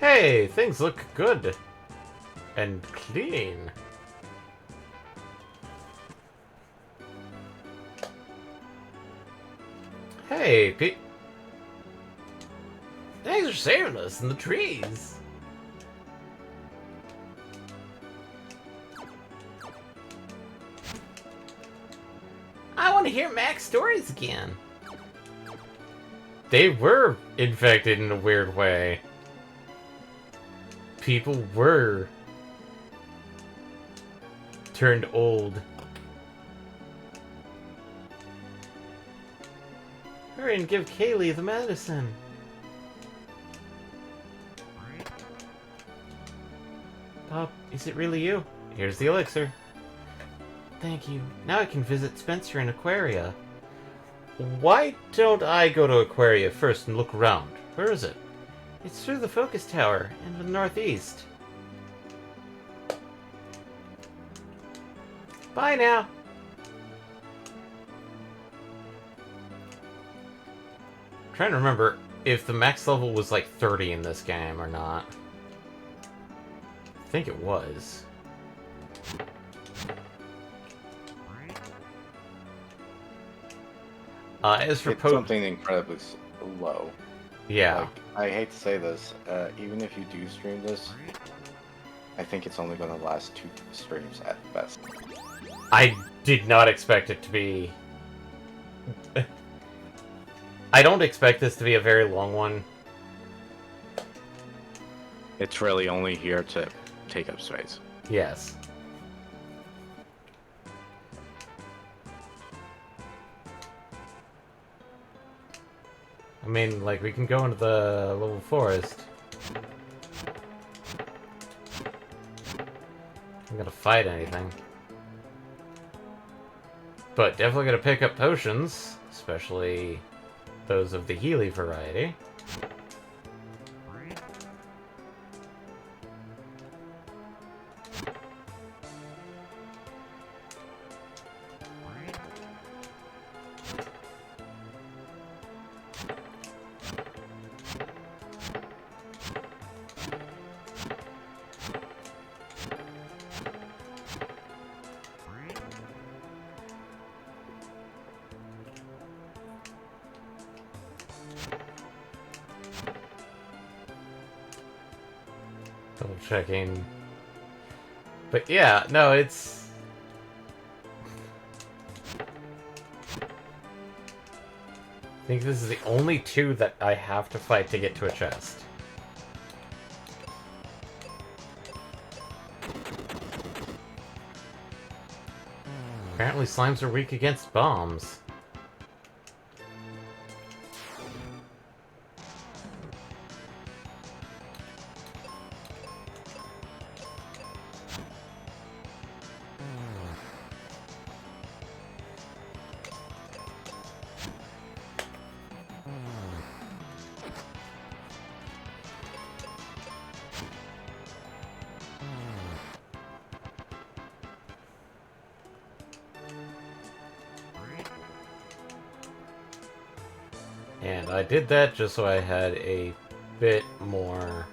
Hey, things look good. And clean. Hey, thanks for saving us in the trees. I want to hear Mac's stories again. They were infected in a weird way. People were turned old. Hurry and give Kaylee the medicine. Pop, is it really you? Here's the elixir. Thank you. Now I can visit Spencer in Aquaria. Why don't I go to Aquaria first and look around? Where is it? It's through the focus tower in the northeast. Bye now. I'm trying to remember if the max level was like 30 in this game or not. I think it was. As for It's something incredibly low. yeah. Like, I hate to say this, even if you do stream this, I think it's only going to last 2 streams at best. I did not expect it to be... I don't expect this to be a very long one. It's really only here to take up space. Yes. I mean, like, we can go into the little forest. I'm gonna fight anything. But definitely gonna pick up potions, especially those of the Healy variety. Double checking. But yeah, no, it's... I think this is the only 2 that I have to fight to get to a chest. Apparently slimes are weak against bombs. And I did that just so I had a bit more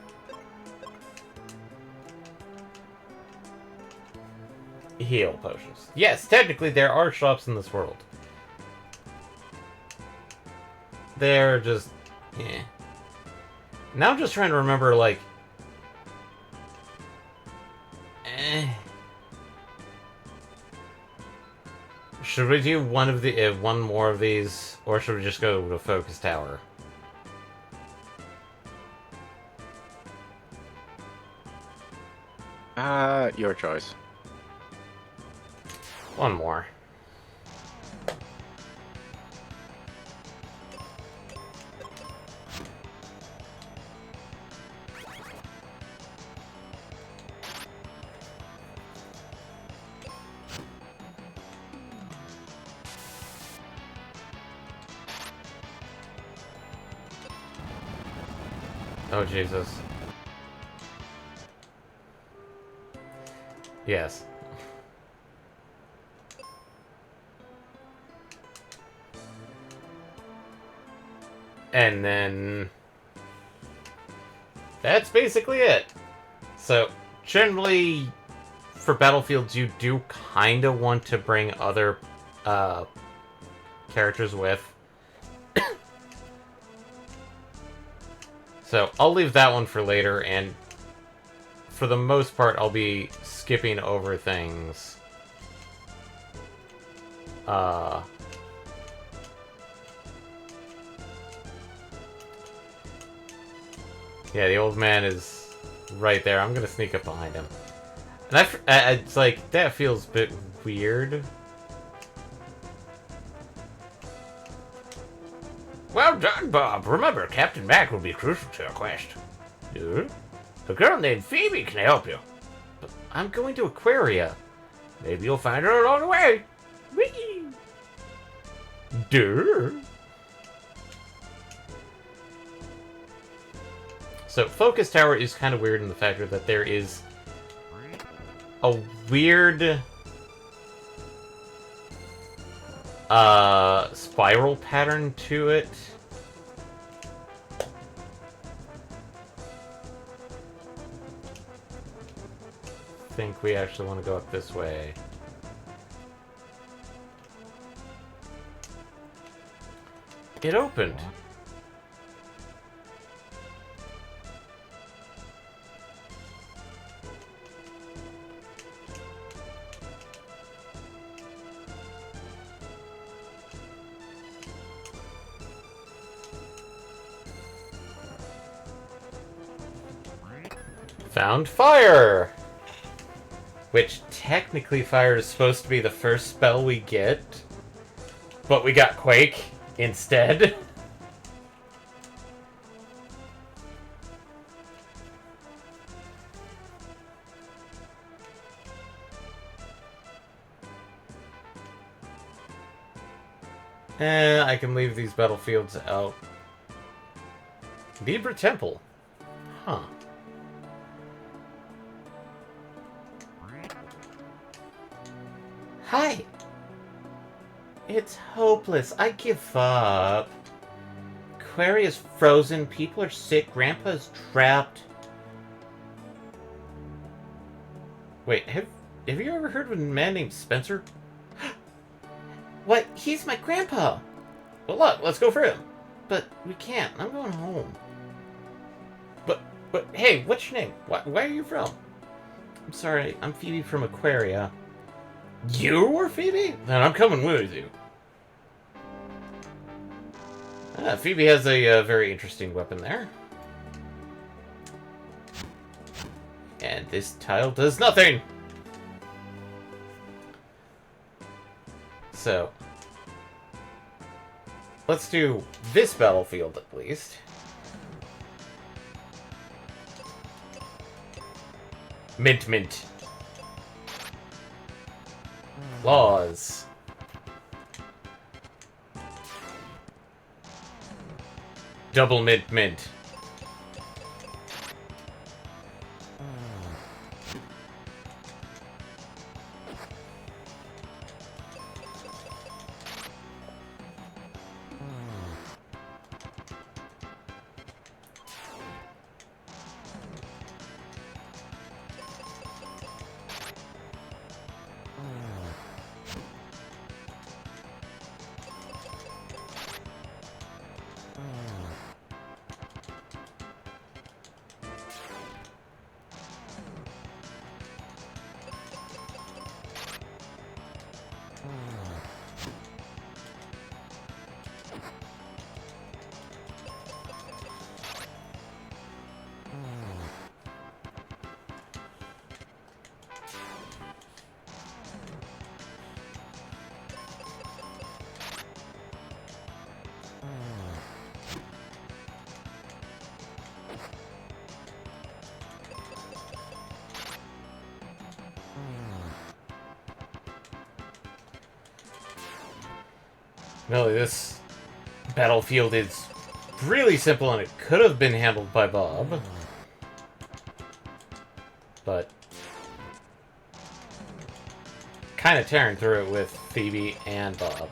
heal potions. Yes, technically there are shops in this world. They're just... eh. Now I'm just trying to remember, like... Should we do one more of these, or should we just go to Focus Tower? Your choice. One more. Oh, Jesus. Yes. And then... that's basically it. So, generally, for battlefields, you do kind of want to bring other characters with. So, I'll leave that one for later, and for the most part, I'll be skipping over things. Yeah, the old man is right there. I'm gonna sneak up behind him. And it's like, that feels a bit weird. Well done, Bob. Remember, Captain Mac will be crucial to your quest. Yeah? A girl named Phoebe can help you. But I'm going to Aquaria. Maybe you'll find her along the way. Whee! Duh. So, Focus Tower is kind of weird in the fact that there is a weird spiral pattern to it. I think we actually want to go up this way. It opened. Found fire! Which, technically, fire is supposed to be the first spell we get. But we got Quake instead. I can leave these battlefields out. Libra Temple. Huh. Hi! It's hopeless. I give up. Query is frozen. People are sick. Grandpa is trapped. Wait, have you ever heard of a man named Spencer? What? He's my grandpa! Well, look, let's go for him. But we can't. I'm going home. But hey, what's your name? Where are you from? I'm sorry, I'm Phoebe from Aquaria. You were Phoebe? Then I'm coming with you. Phoebe has a very interesting weapon there. And this tile does nothing! So, let's do this battlefield at least. Mint, mint. Laws. Double mint, mint. No, this battlefield is really simple and it could have been handled by Bob. But kind of tearing through it with Phoebe and Bob.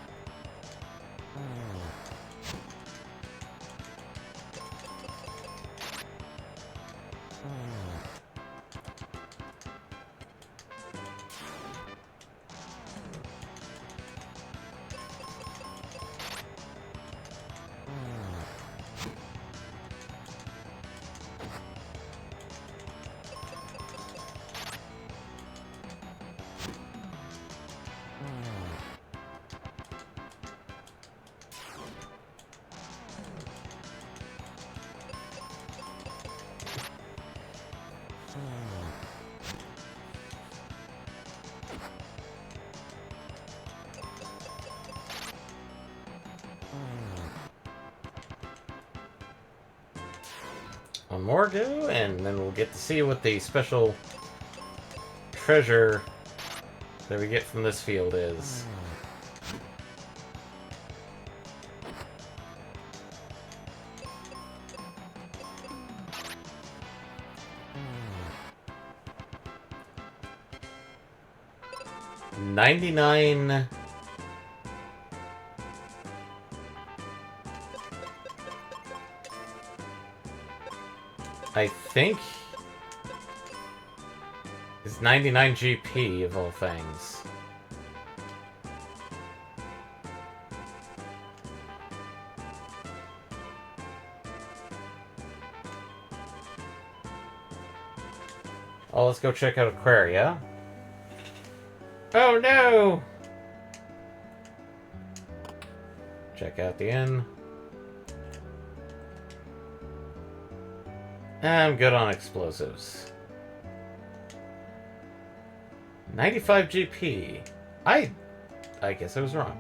One more go, and then we'll get to see what the special treasure that we get from this field is. $99. I think it's 99 GP of all things. Oh, let's go check out Aquaria. Oh no! Check out the inn. I'm good on explosives. 95 GP. I guess I was wrong.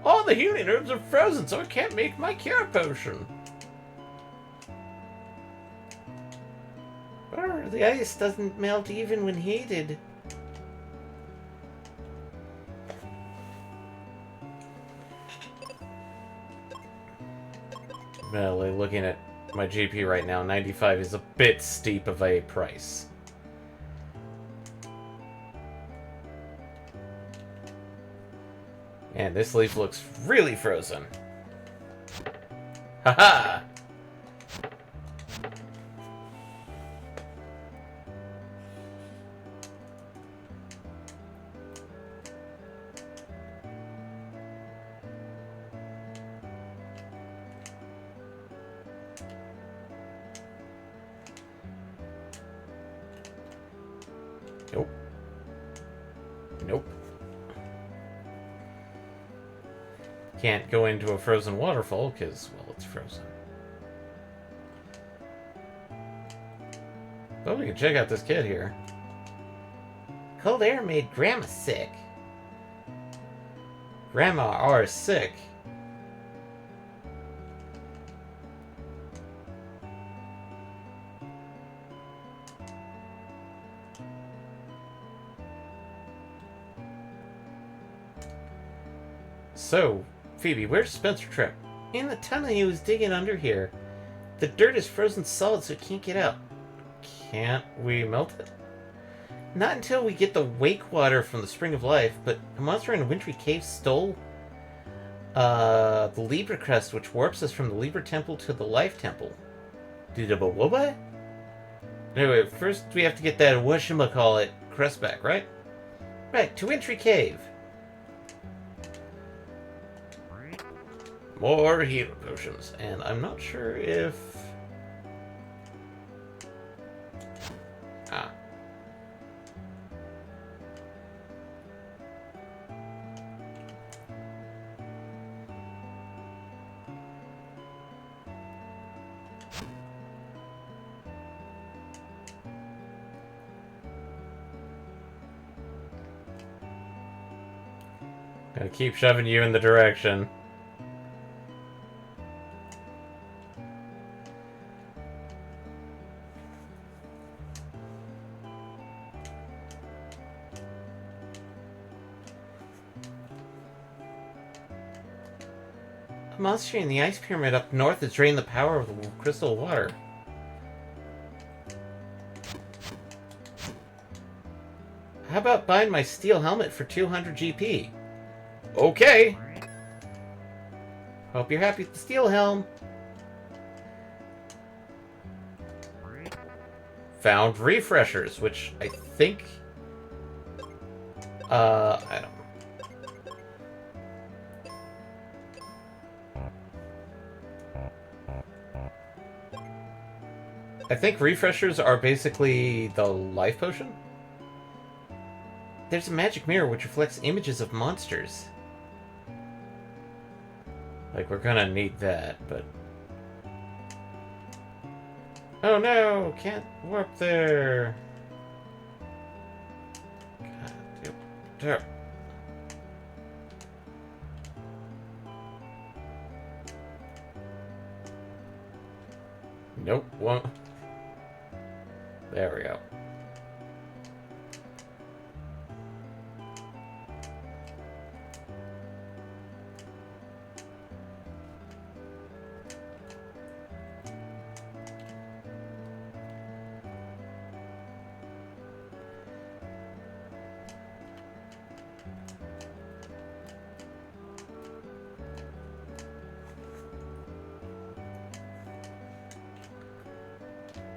All the healing herbs are frozen, so I can't make my cure potion. Brr, the ice doesn't melt even when heated. Well, looking at my GP right now, 95 is a bit steep of a price. And this leaf looks really frozen. Haha! Nope. Nope. Can't go into a frozen waterfall because, well, it's frozen. But we can check out this kid here. Cold air made Grandma sick. Grandma are sick. So, Phoebe, where's Spencer Tripp? In the tunnel he was digging under here. The dirt is frozen solid, so it can't get out. Can't we melt it? Not until we get the wake water from the Spring of Life, but a monster in a wintry cave stole the Libra crest, which warps us from the Libra Temple to the Life Temple. What? Anyway, first we have to get that whatchamacallit crest back, right? Right, to Wintry Cave. More healing potions, and I'm not sure if... Ah. Gotta keep shoving you in the direction. A monster in the ice pyramid up north has drained the power of the crystal water. How about buying my steel helmet for 200 GP? Okay. Hope you're happy with the steel helm. Found refreshers, which I think... I don't... I think refreshers are basically the life potion? There's a magic mirror which reflects images of monsters. Like, we're gonna need that, but... Oh no! Can't warp there! God, yep. Nope, won't. There we go.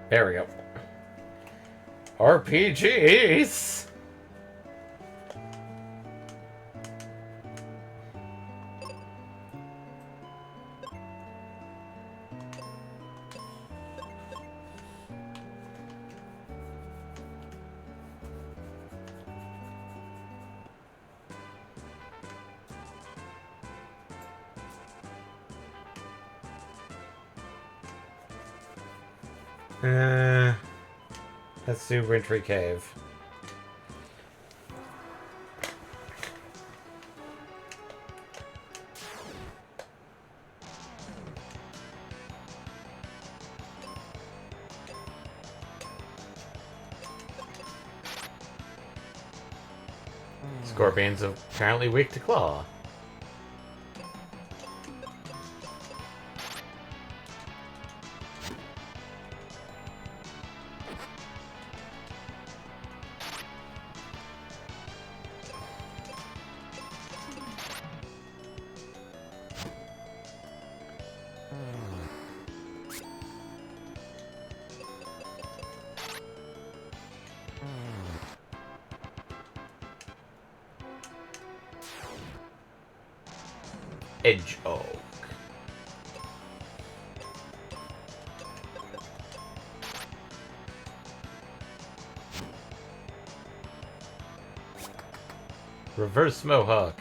There we go. RPGs! Let's do Wintry Cave. Scorpions are apparently weak to claw. Edge Oak. Reverse Mohawk.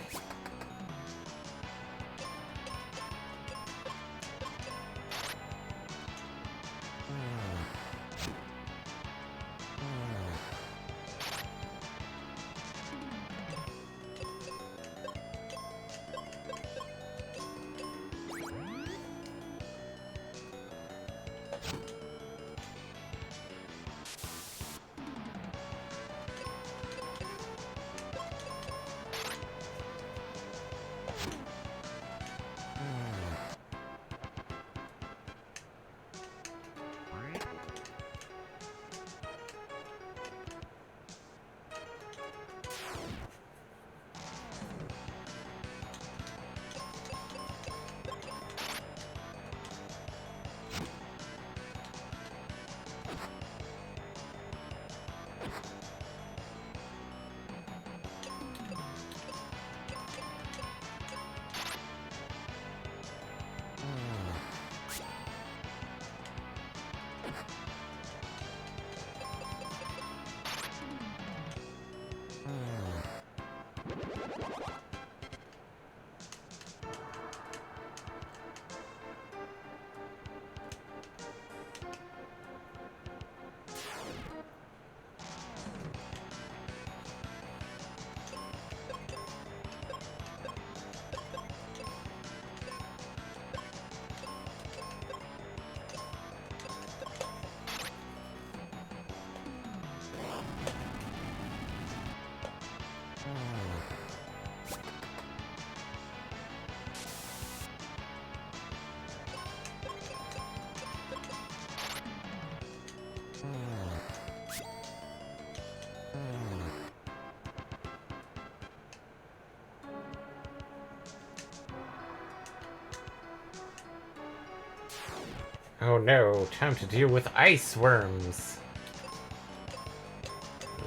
Oh no, time to deal with ice worms.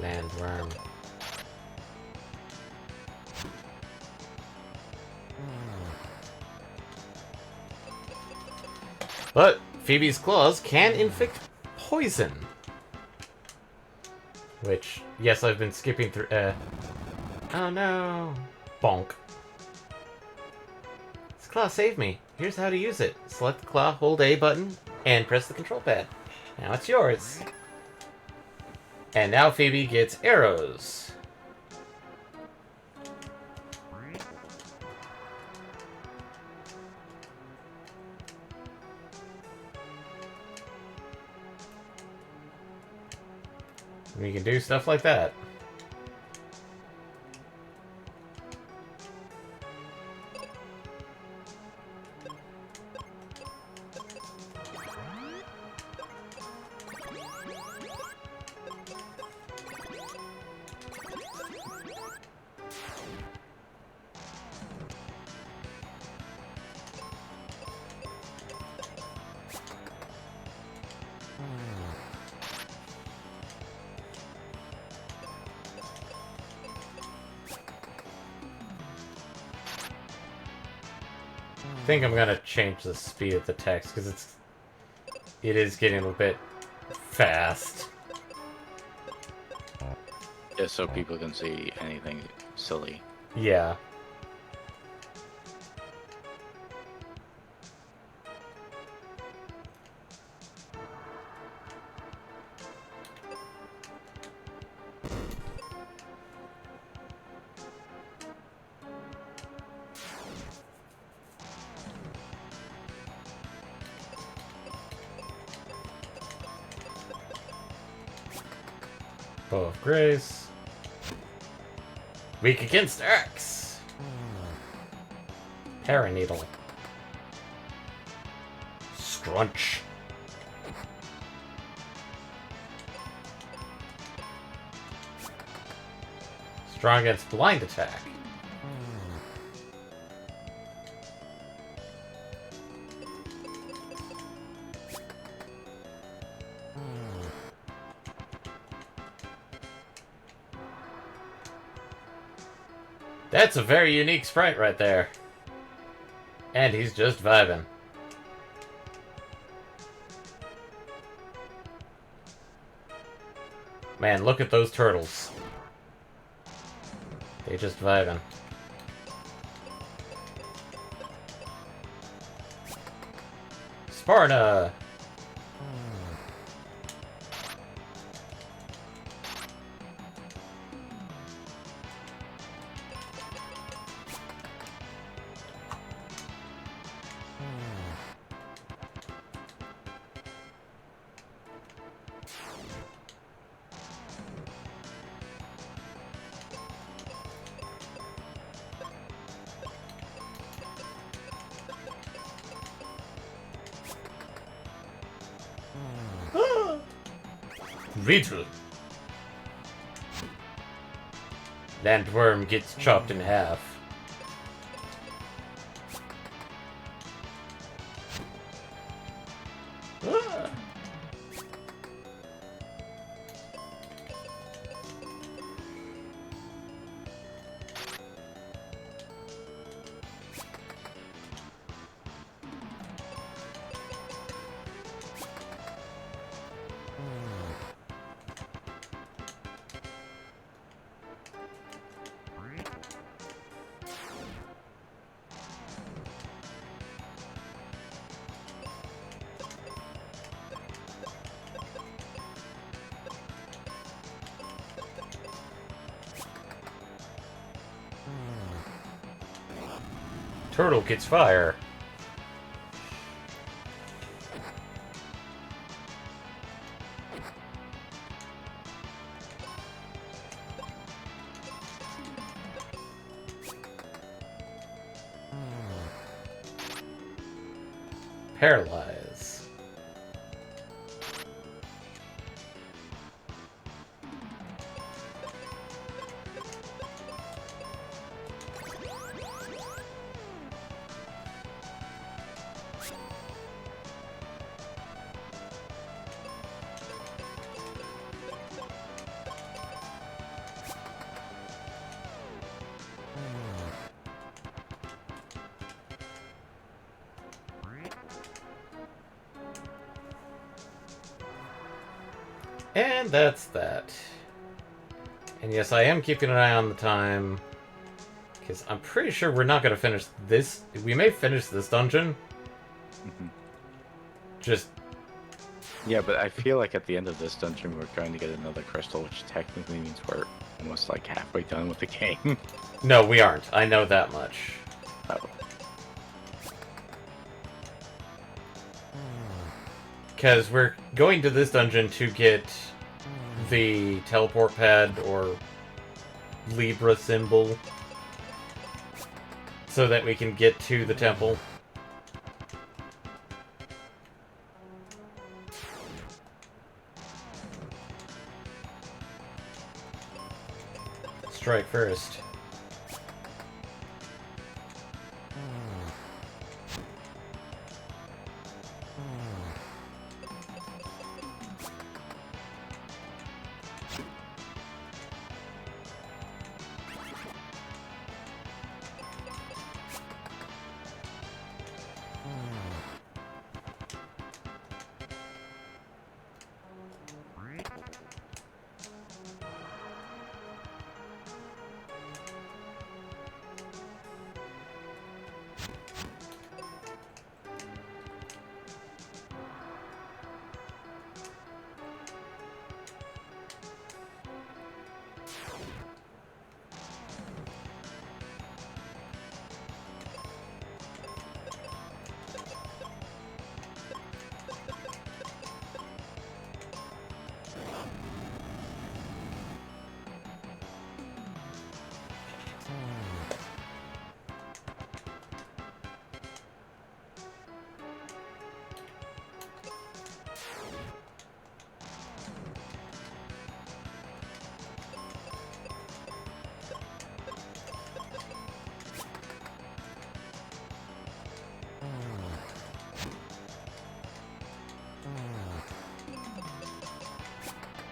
Landworm. But Phoebe's claws can inflict poison. Which, yes, I've been skipping through. Oh no. Bonk. This claw saved me. Here's how to use it. Select the claw, hold A button, and press the control pad. Now it's yours. And now Phoebe gets arrows. We can do stuff like that. I think I'm gonna change the speed of the text because it is getting a bit fast. Just so people can see anything silly. Yeah. Bow of Grace. Weak against X. Paraneedle. Scrunch. Strong against blind attack. That's a very unique sprite right there. And he's just vibing. Man, look at those turtles. They just vibing. Sparta! Riddle. Landworm gets chopped in half. Ah. Turtle gets fire. Paralyze. And that's that. And yes, I am keeping an eye on the time. Because I'm pretty sure we're not going to finish this. We may finish this dungeon. Hmm. Just... Yeah, but I feel like at the end of this dungeon, we're going to get another crystal, which technically means we're almost like halfway done with the game. No, we aren't. I know that much. Oh. Because we're going to this dungeon to get the teleport pad or Libra symbol so that we can get to the temple. Strike first.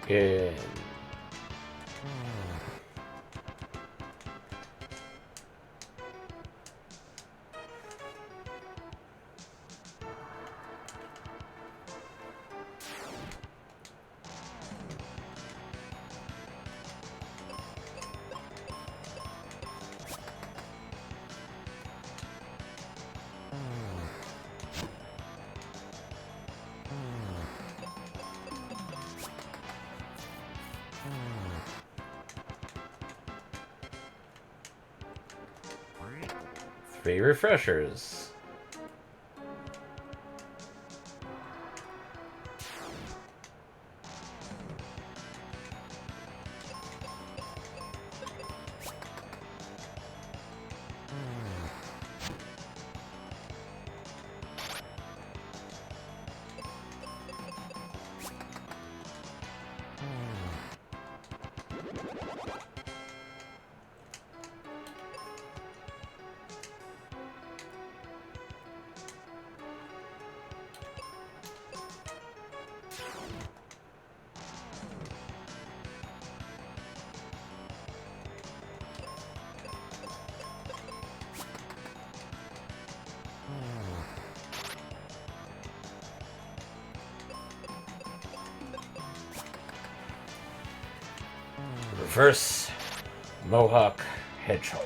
In. Three refreshers. Reverse Mohawk Hedgehog.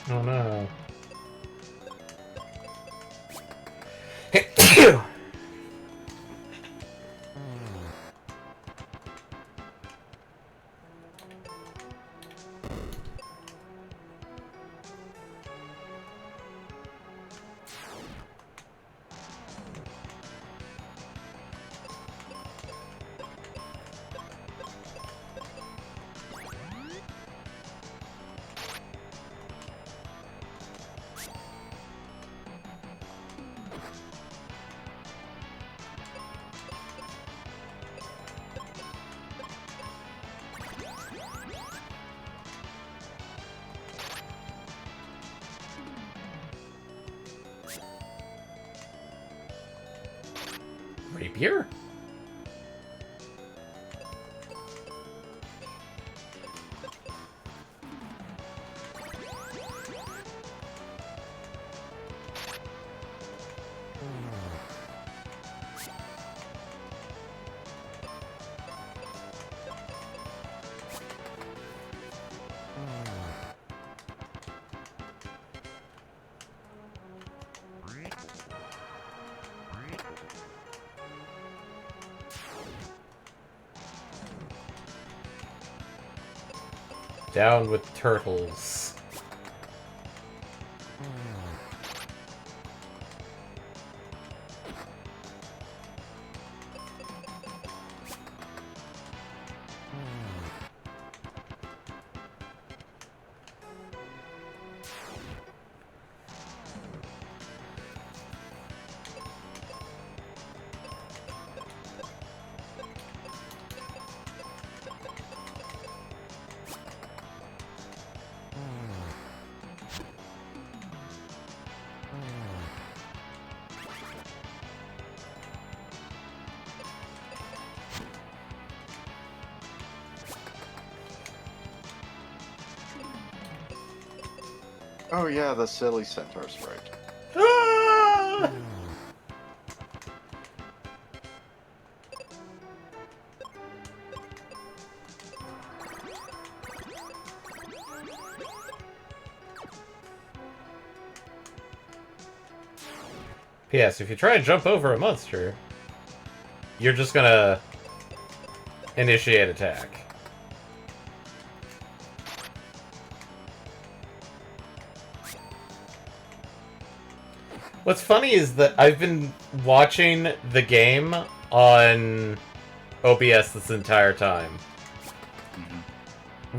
Oh no. Rapier? Down with turtles. Oh yeah, the silly centaur's right. Ah! P.S. If you try and jump over a monster, you're just gonna initiate attack. What's funny is that I've been watching the game on OBS this entire time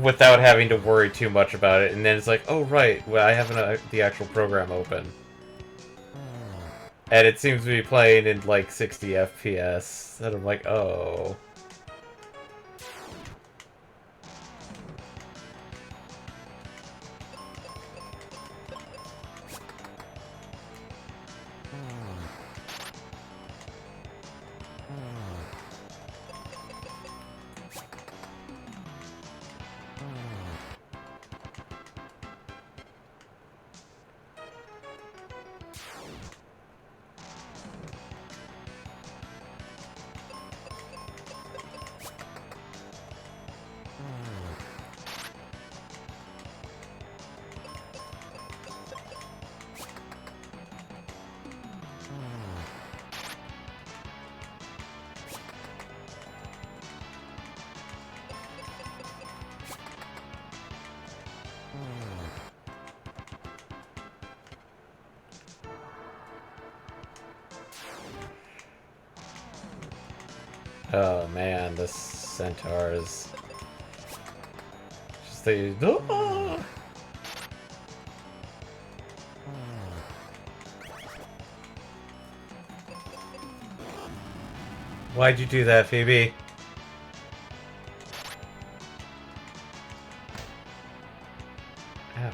without having to worry too much about it, and then it's like, oh right, well I have the actual program open. And it seems to be playing in like 60 FPS, and I'm like, oh. Oh man, this centaur is just the. Ah! Why'd you do that, Phoebe? Ow.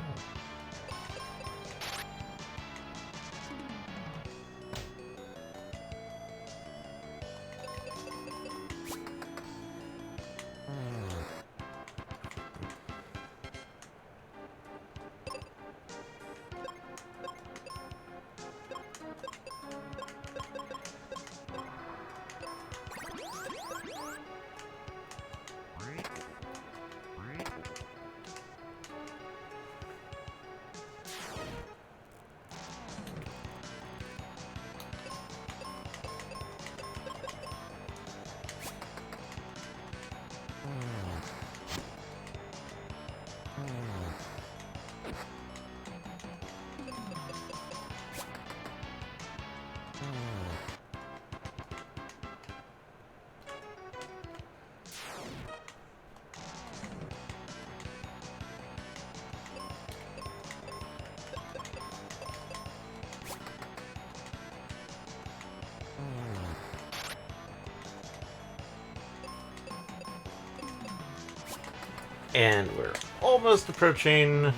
And we're almost approaching...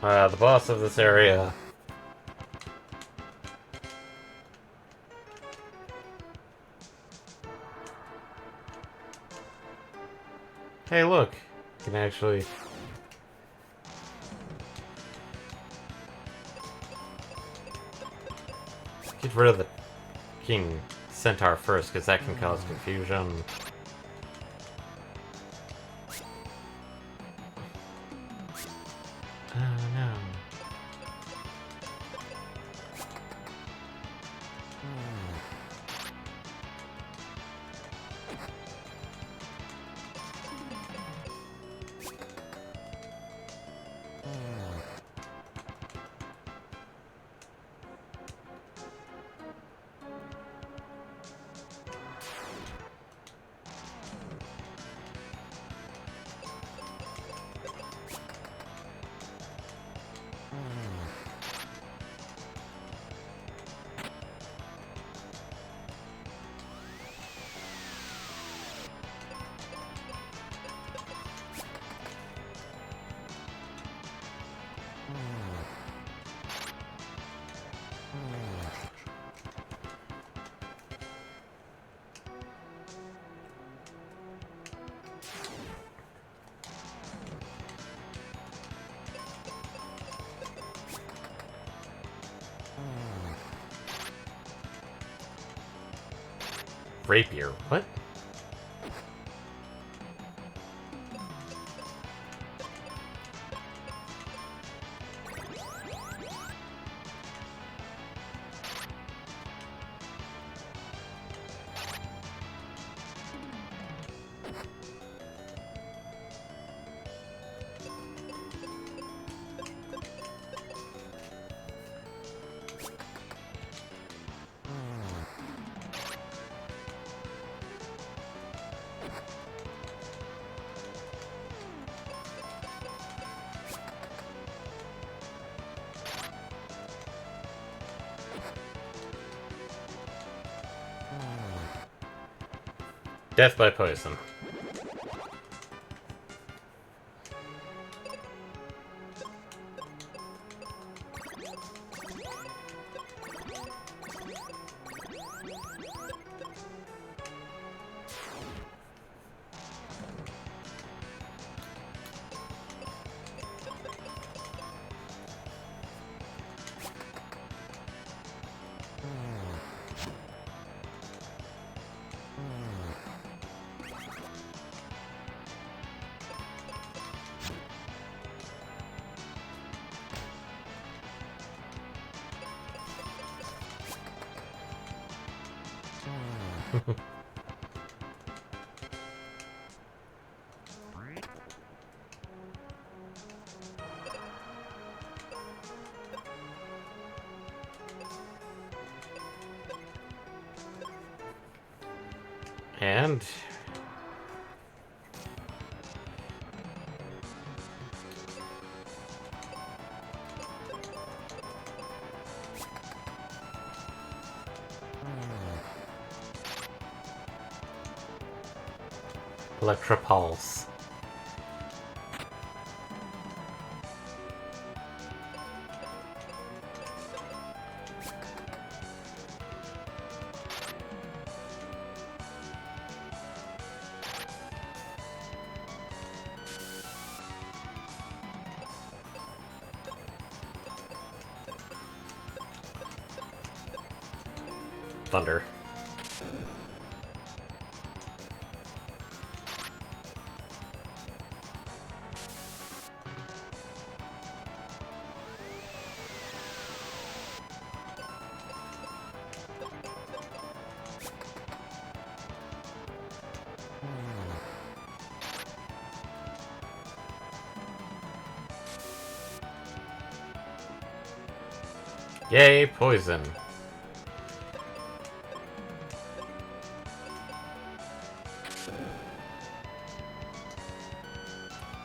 the boss of this area. Hey, look. You can actually... get rid of the King Centaur first, because that can cause confusion. Oh no. Rapier. What? Death by poison. And... Electropulse. Thunder. Yay, poison.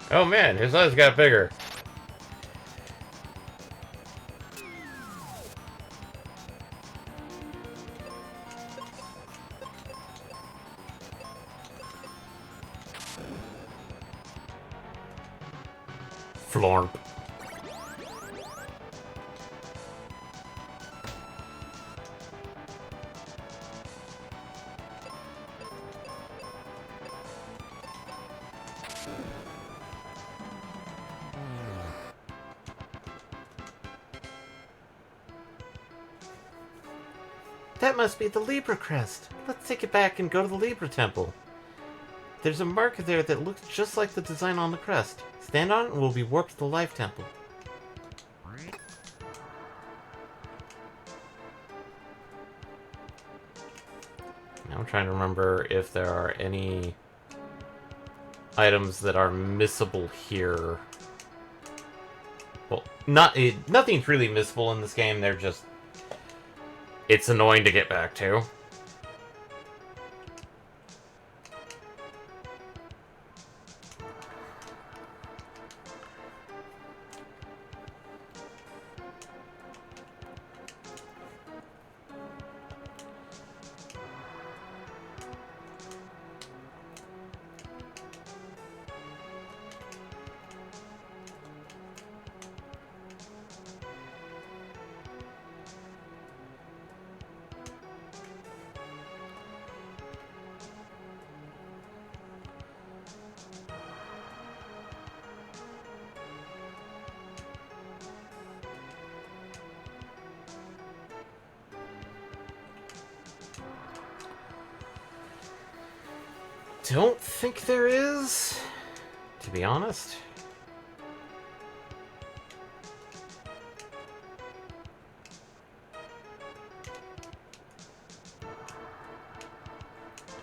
Oh man, his eyes got bigger. Florp. That must be the Libra crest. Let's take it back and go to the Libra temple. There's a marker there that looks just like the design on the crest. Stand on it and we'll be warped to the Life Temple. Now I'm trying to remember if there are any items that are missable here. Well, nothing's really missable in this game. They're just... It's annoying to get back to. Don't think there is, to be honest.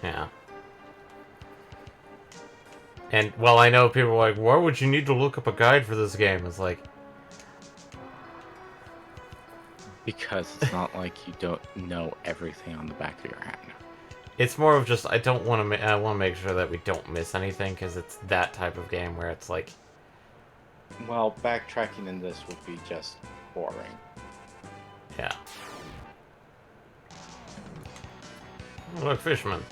Yeah. And, well, I know people are like, why would you need to look up a guide for this game? It's like... Because it's not like you don't know everything on the back of your hand. It's more of just, I don't want to, I want to make sure that we don't miss anything, because it's that type of game where it's like... Well, backtracking in this would be just boring. Yeah. Oh, look, fisherman.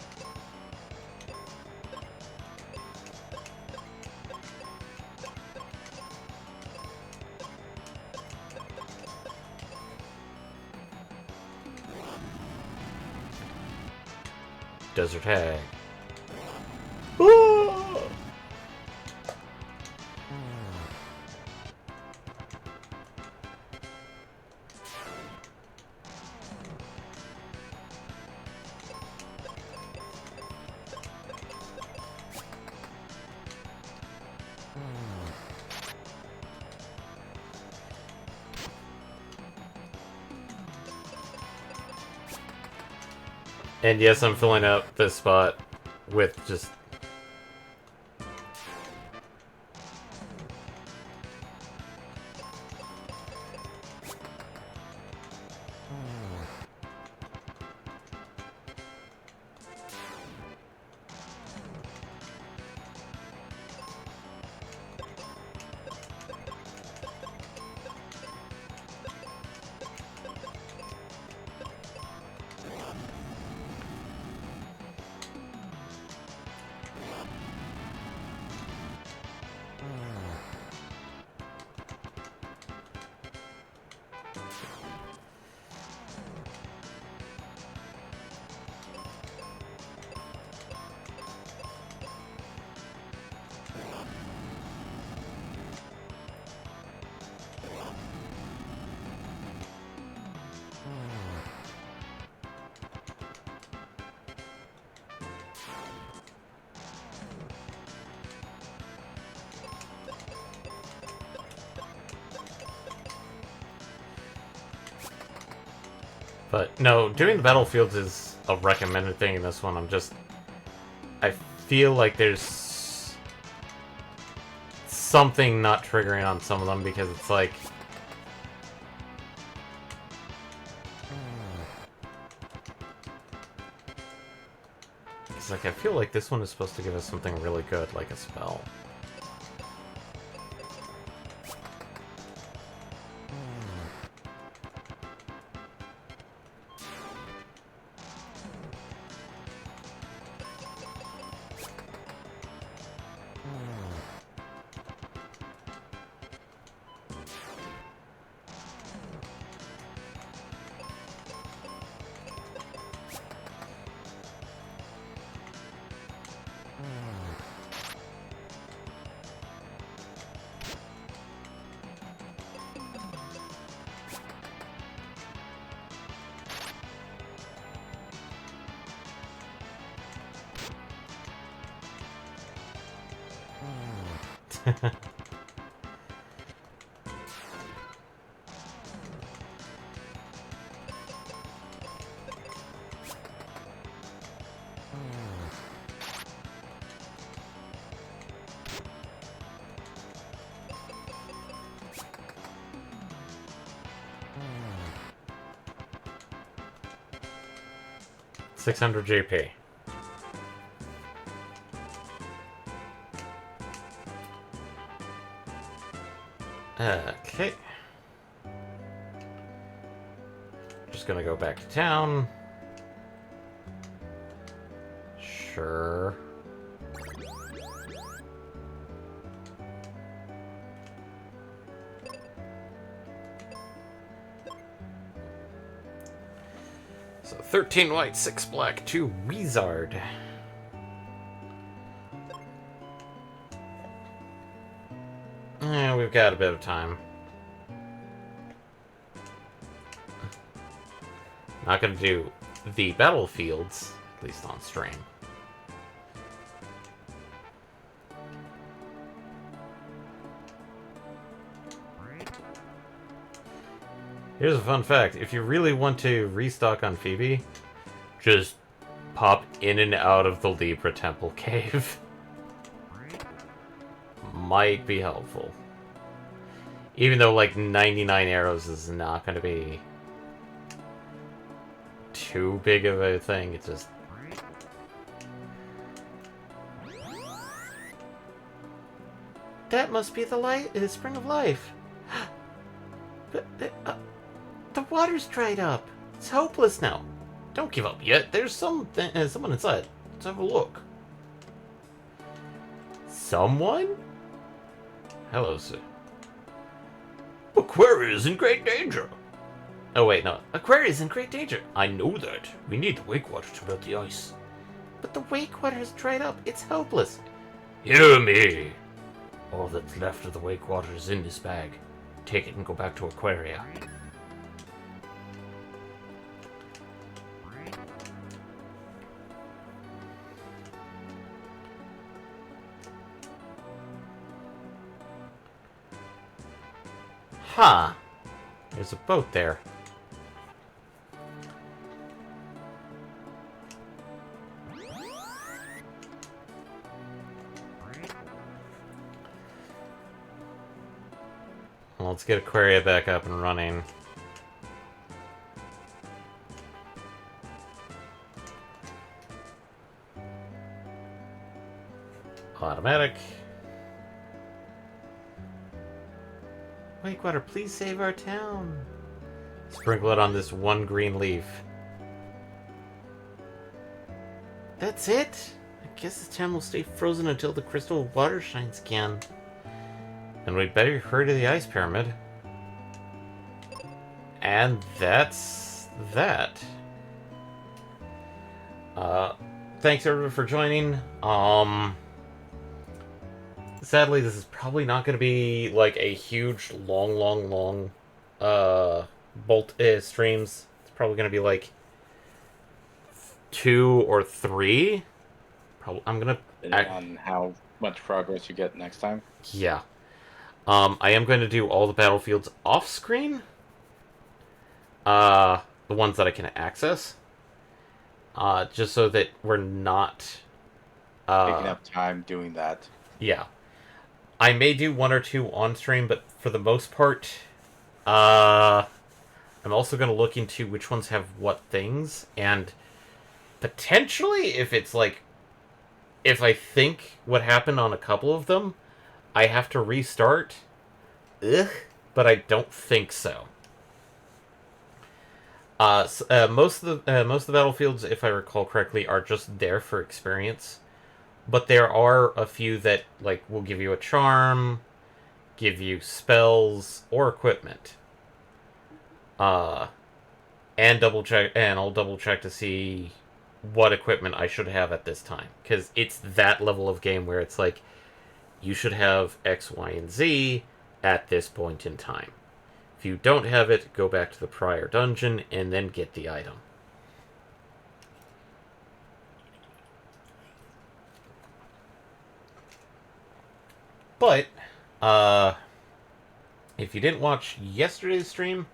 Desert Hag. And yes, I'm filling up this spot with just... But no, doing the battlefields is a recommended thing in this one. I feel like there's something not triggering on some of them because it's like... It's like, I feel like this one is supposed to give us something really good, like a spell. $600 GP. Okay. Just gonna go back to town. Sure. So 13 white, 6 black, 2 wizard. We've got a bit of time. Not gonna do the battlefields, at least on stream. Here's a fun fact. If you really want to restock on Phoebe, just pop in and out of the Libra Temple Cave. Might be helpful. Even though, like, 99 arrows is not going to be too big of a thing. It's just... That must be the light, the spring of life. But the water's dried up. It's hopeless now. Don't give up yet. There's someone inside. Let's have a look. Someone? Hello, sir. Aquaria's in great danger. Oh, wait, no. Aquaria's in great danger. I know that. We need the wake water to melt the ice. But the wake water is dried up. It's hopeless. Hear me. All that's left of the wake water is in this bag. Take it and go back to Aquaria. Huh. There's a boat there. Well, let's get Aquaria back up and running. Automatic. Wakewater, please save our town. Sprinkle it on this one green leaf. That's it? I guess the town will stay frozen until the crystal water shines again. And we'd better hurry to the ice pyramid. And that's that. Thanks everyone for joining. Sadly, this is probably not going to be like a huge, long bolt streams. It's probably going to be like 2 or 3. Probably, I'm gonna on how much progress you get next time. Yeah. I am going to do all the battlefields off screen. The ones that I can access. Just so that we're not Taking up time doing that. Yeah. I may do 1 or 2 on stream, but for the most part, I'm also going to look into which ones have what things, and potentially, if it's like, if I think what happened on a couple of them, I have to restart. Ugh. But I don't think so. Most of the battlefields, if I recall correctly, are just there for experience. But there are a few that like will give you a charm, give you spells or equipment. And I'll double check to see what equipment I should have at this time, because it's that level of game where it's like you should have X, Y, and Z at this point in time. If you don't have it, go back to the prior dungeon and then get the item. But if you didn't watch yesterday's stream,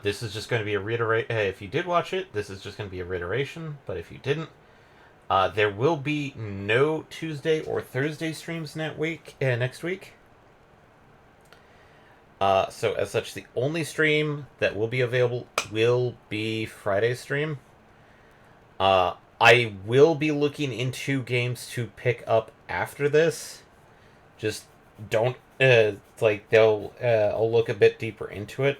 this is just going to be a reiteration. If you did watch it, this is just going to be a reiteration. But if you didn't, there will be no Tuesday or Thursday streams next week. So as such, the only stream that will be available will be Friday's stream. I will be looking into games to pick up after this. Just don't I'll look a bit deeper into it.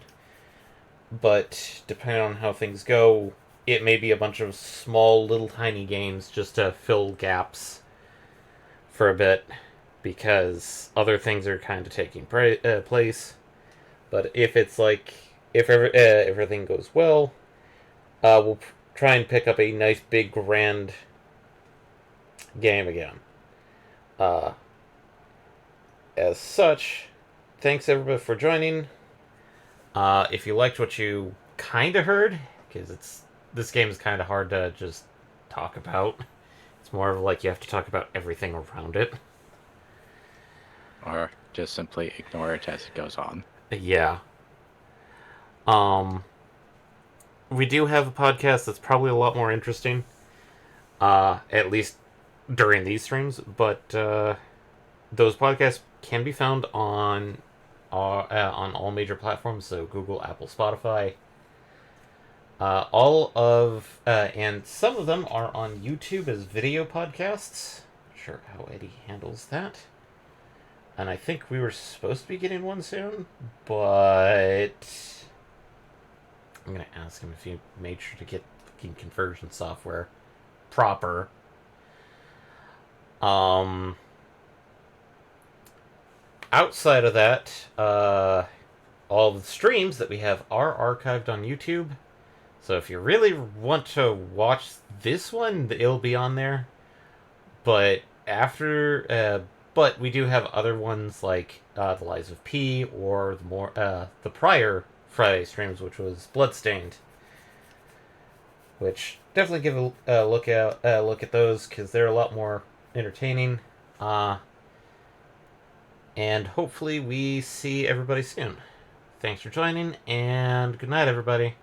But depending on how things go, it may be a bunch of small, little, tiny games just to fill gaps for a bit, because other things are kind of taking place. But if it's if everything goes well, we'll try and pick up a nice, big, grand game again. As such, thanks everybody for joining. If you liked what you kind of heard, because this game is kind of hard to just talk about. It's more of like you have to talk about everything around it. Or just simply ignore it as it goes on. Yeah. We do have a podcast that's probably a lot more interesting. At least during these streams, but those podcasts can be found on all major platforms, so Google, Apple, Spotify. And some of them are on YouTube as video podcasts. Not sure how Eddie handles that. And I think we were supposed to be getting one soon, but I'm going to ask him if he made sure to get fucking conversion software proper. Outside of that, all the streams that we have are archived on YouTube. So if you really want to watch this one, it'll be on there. But but we do have other ones like The Lies of P, or the prior Friday streams, which was Bloodstained. Which definitely give a look at those, because they're a lot more entertaining. And hopefully we see everybody soon. Thanks for joining, and good night, everybody.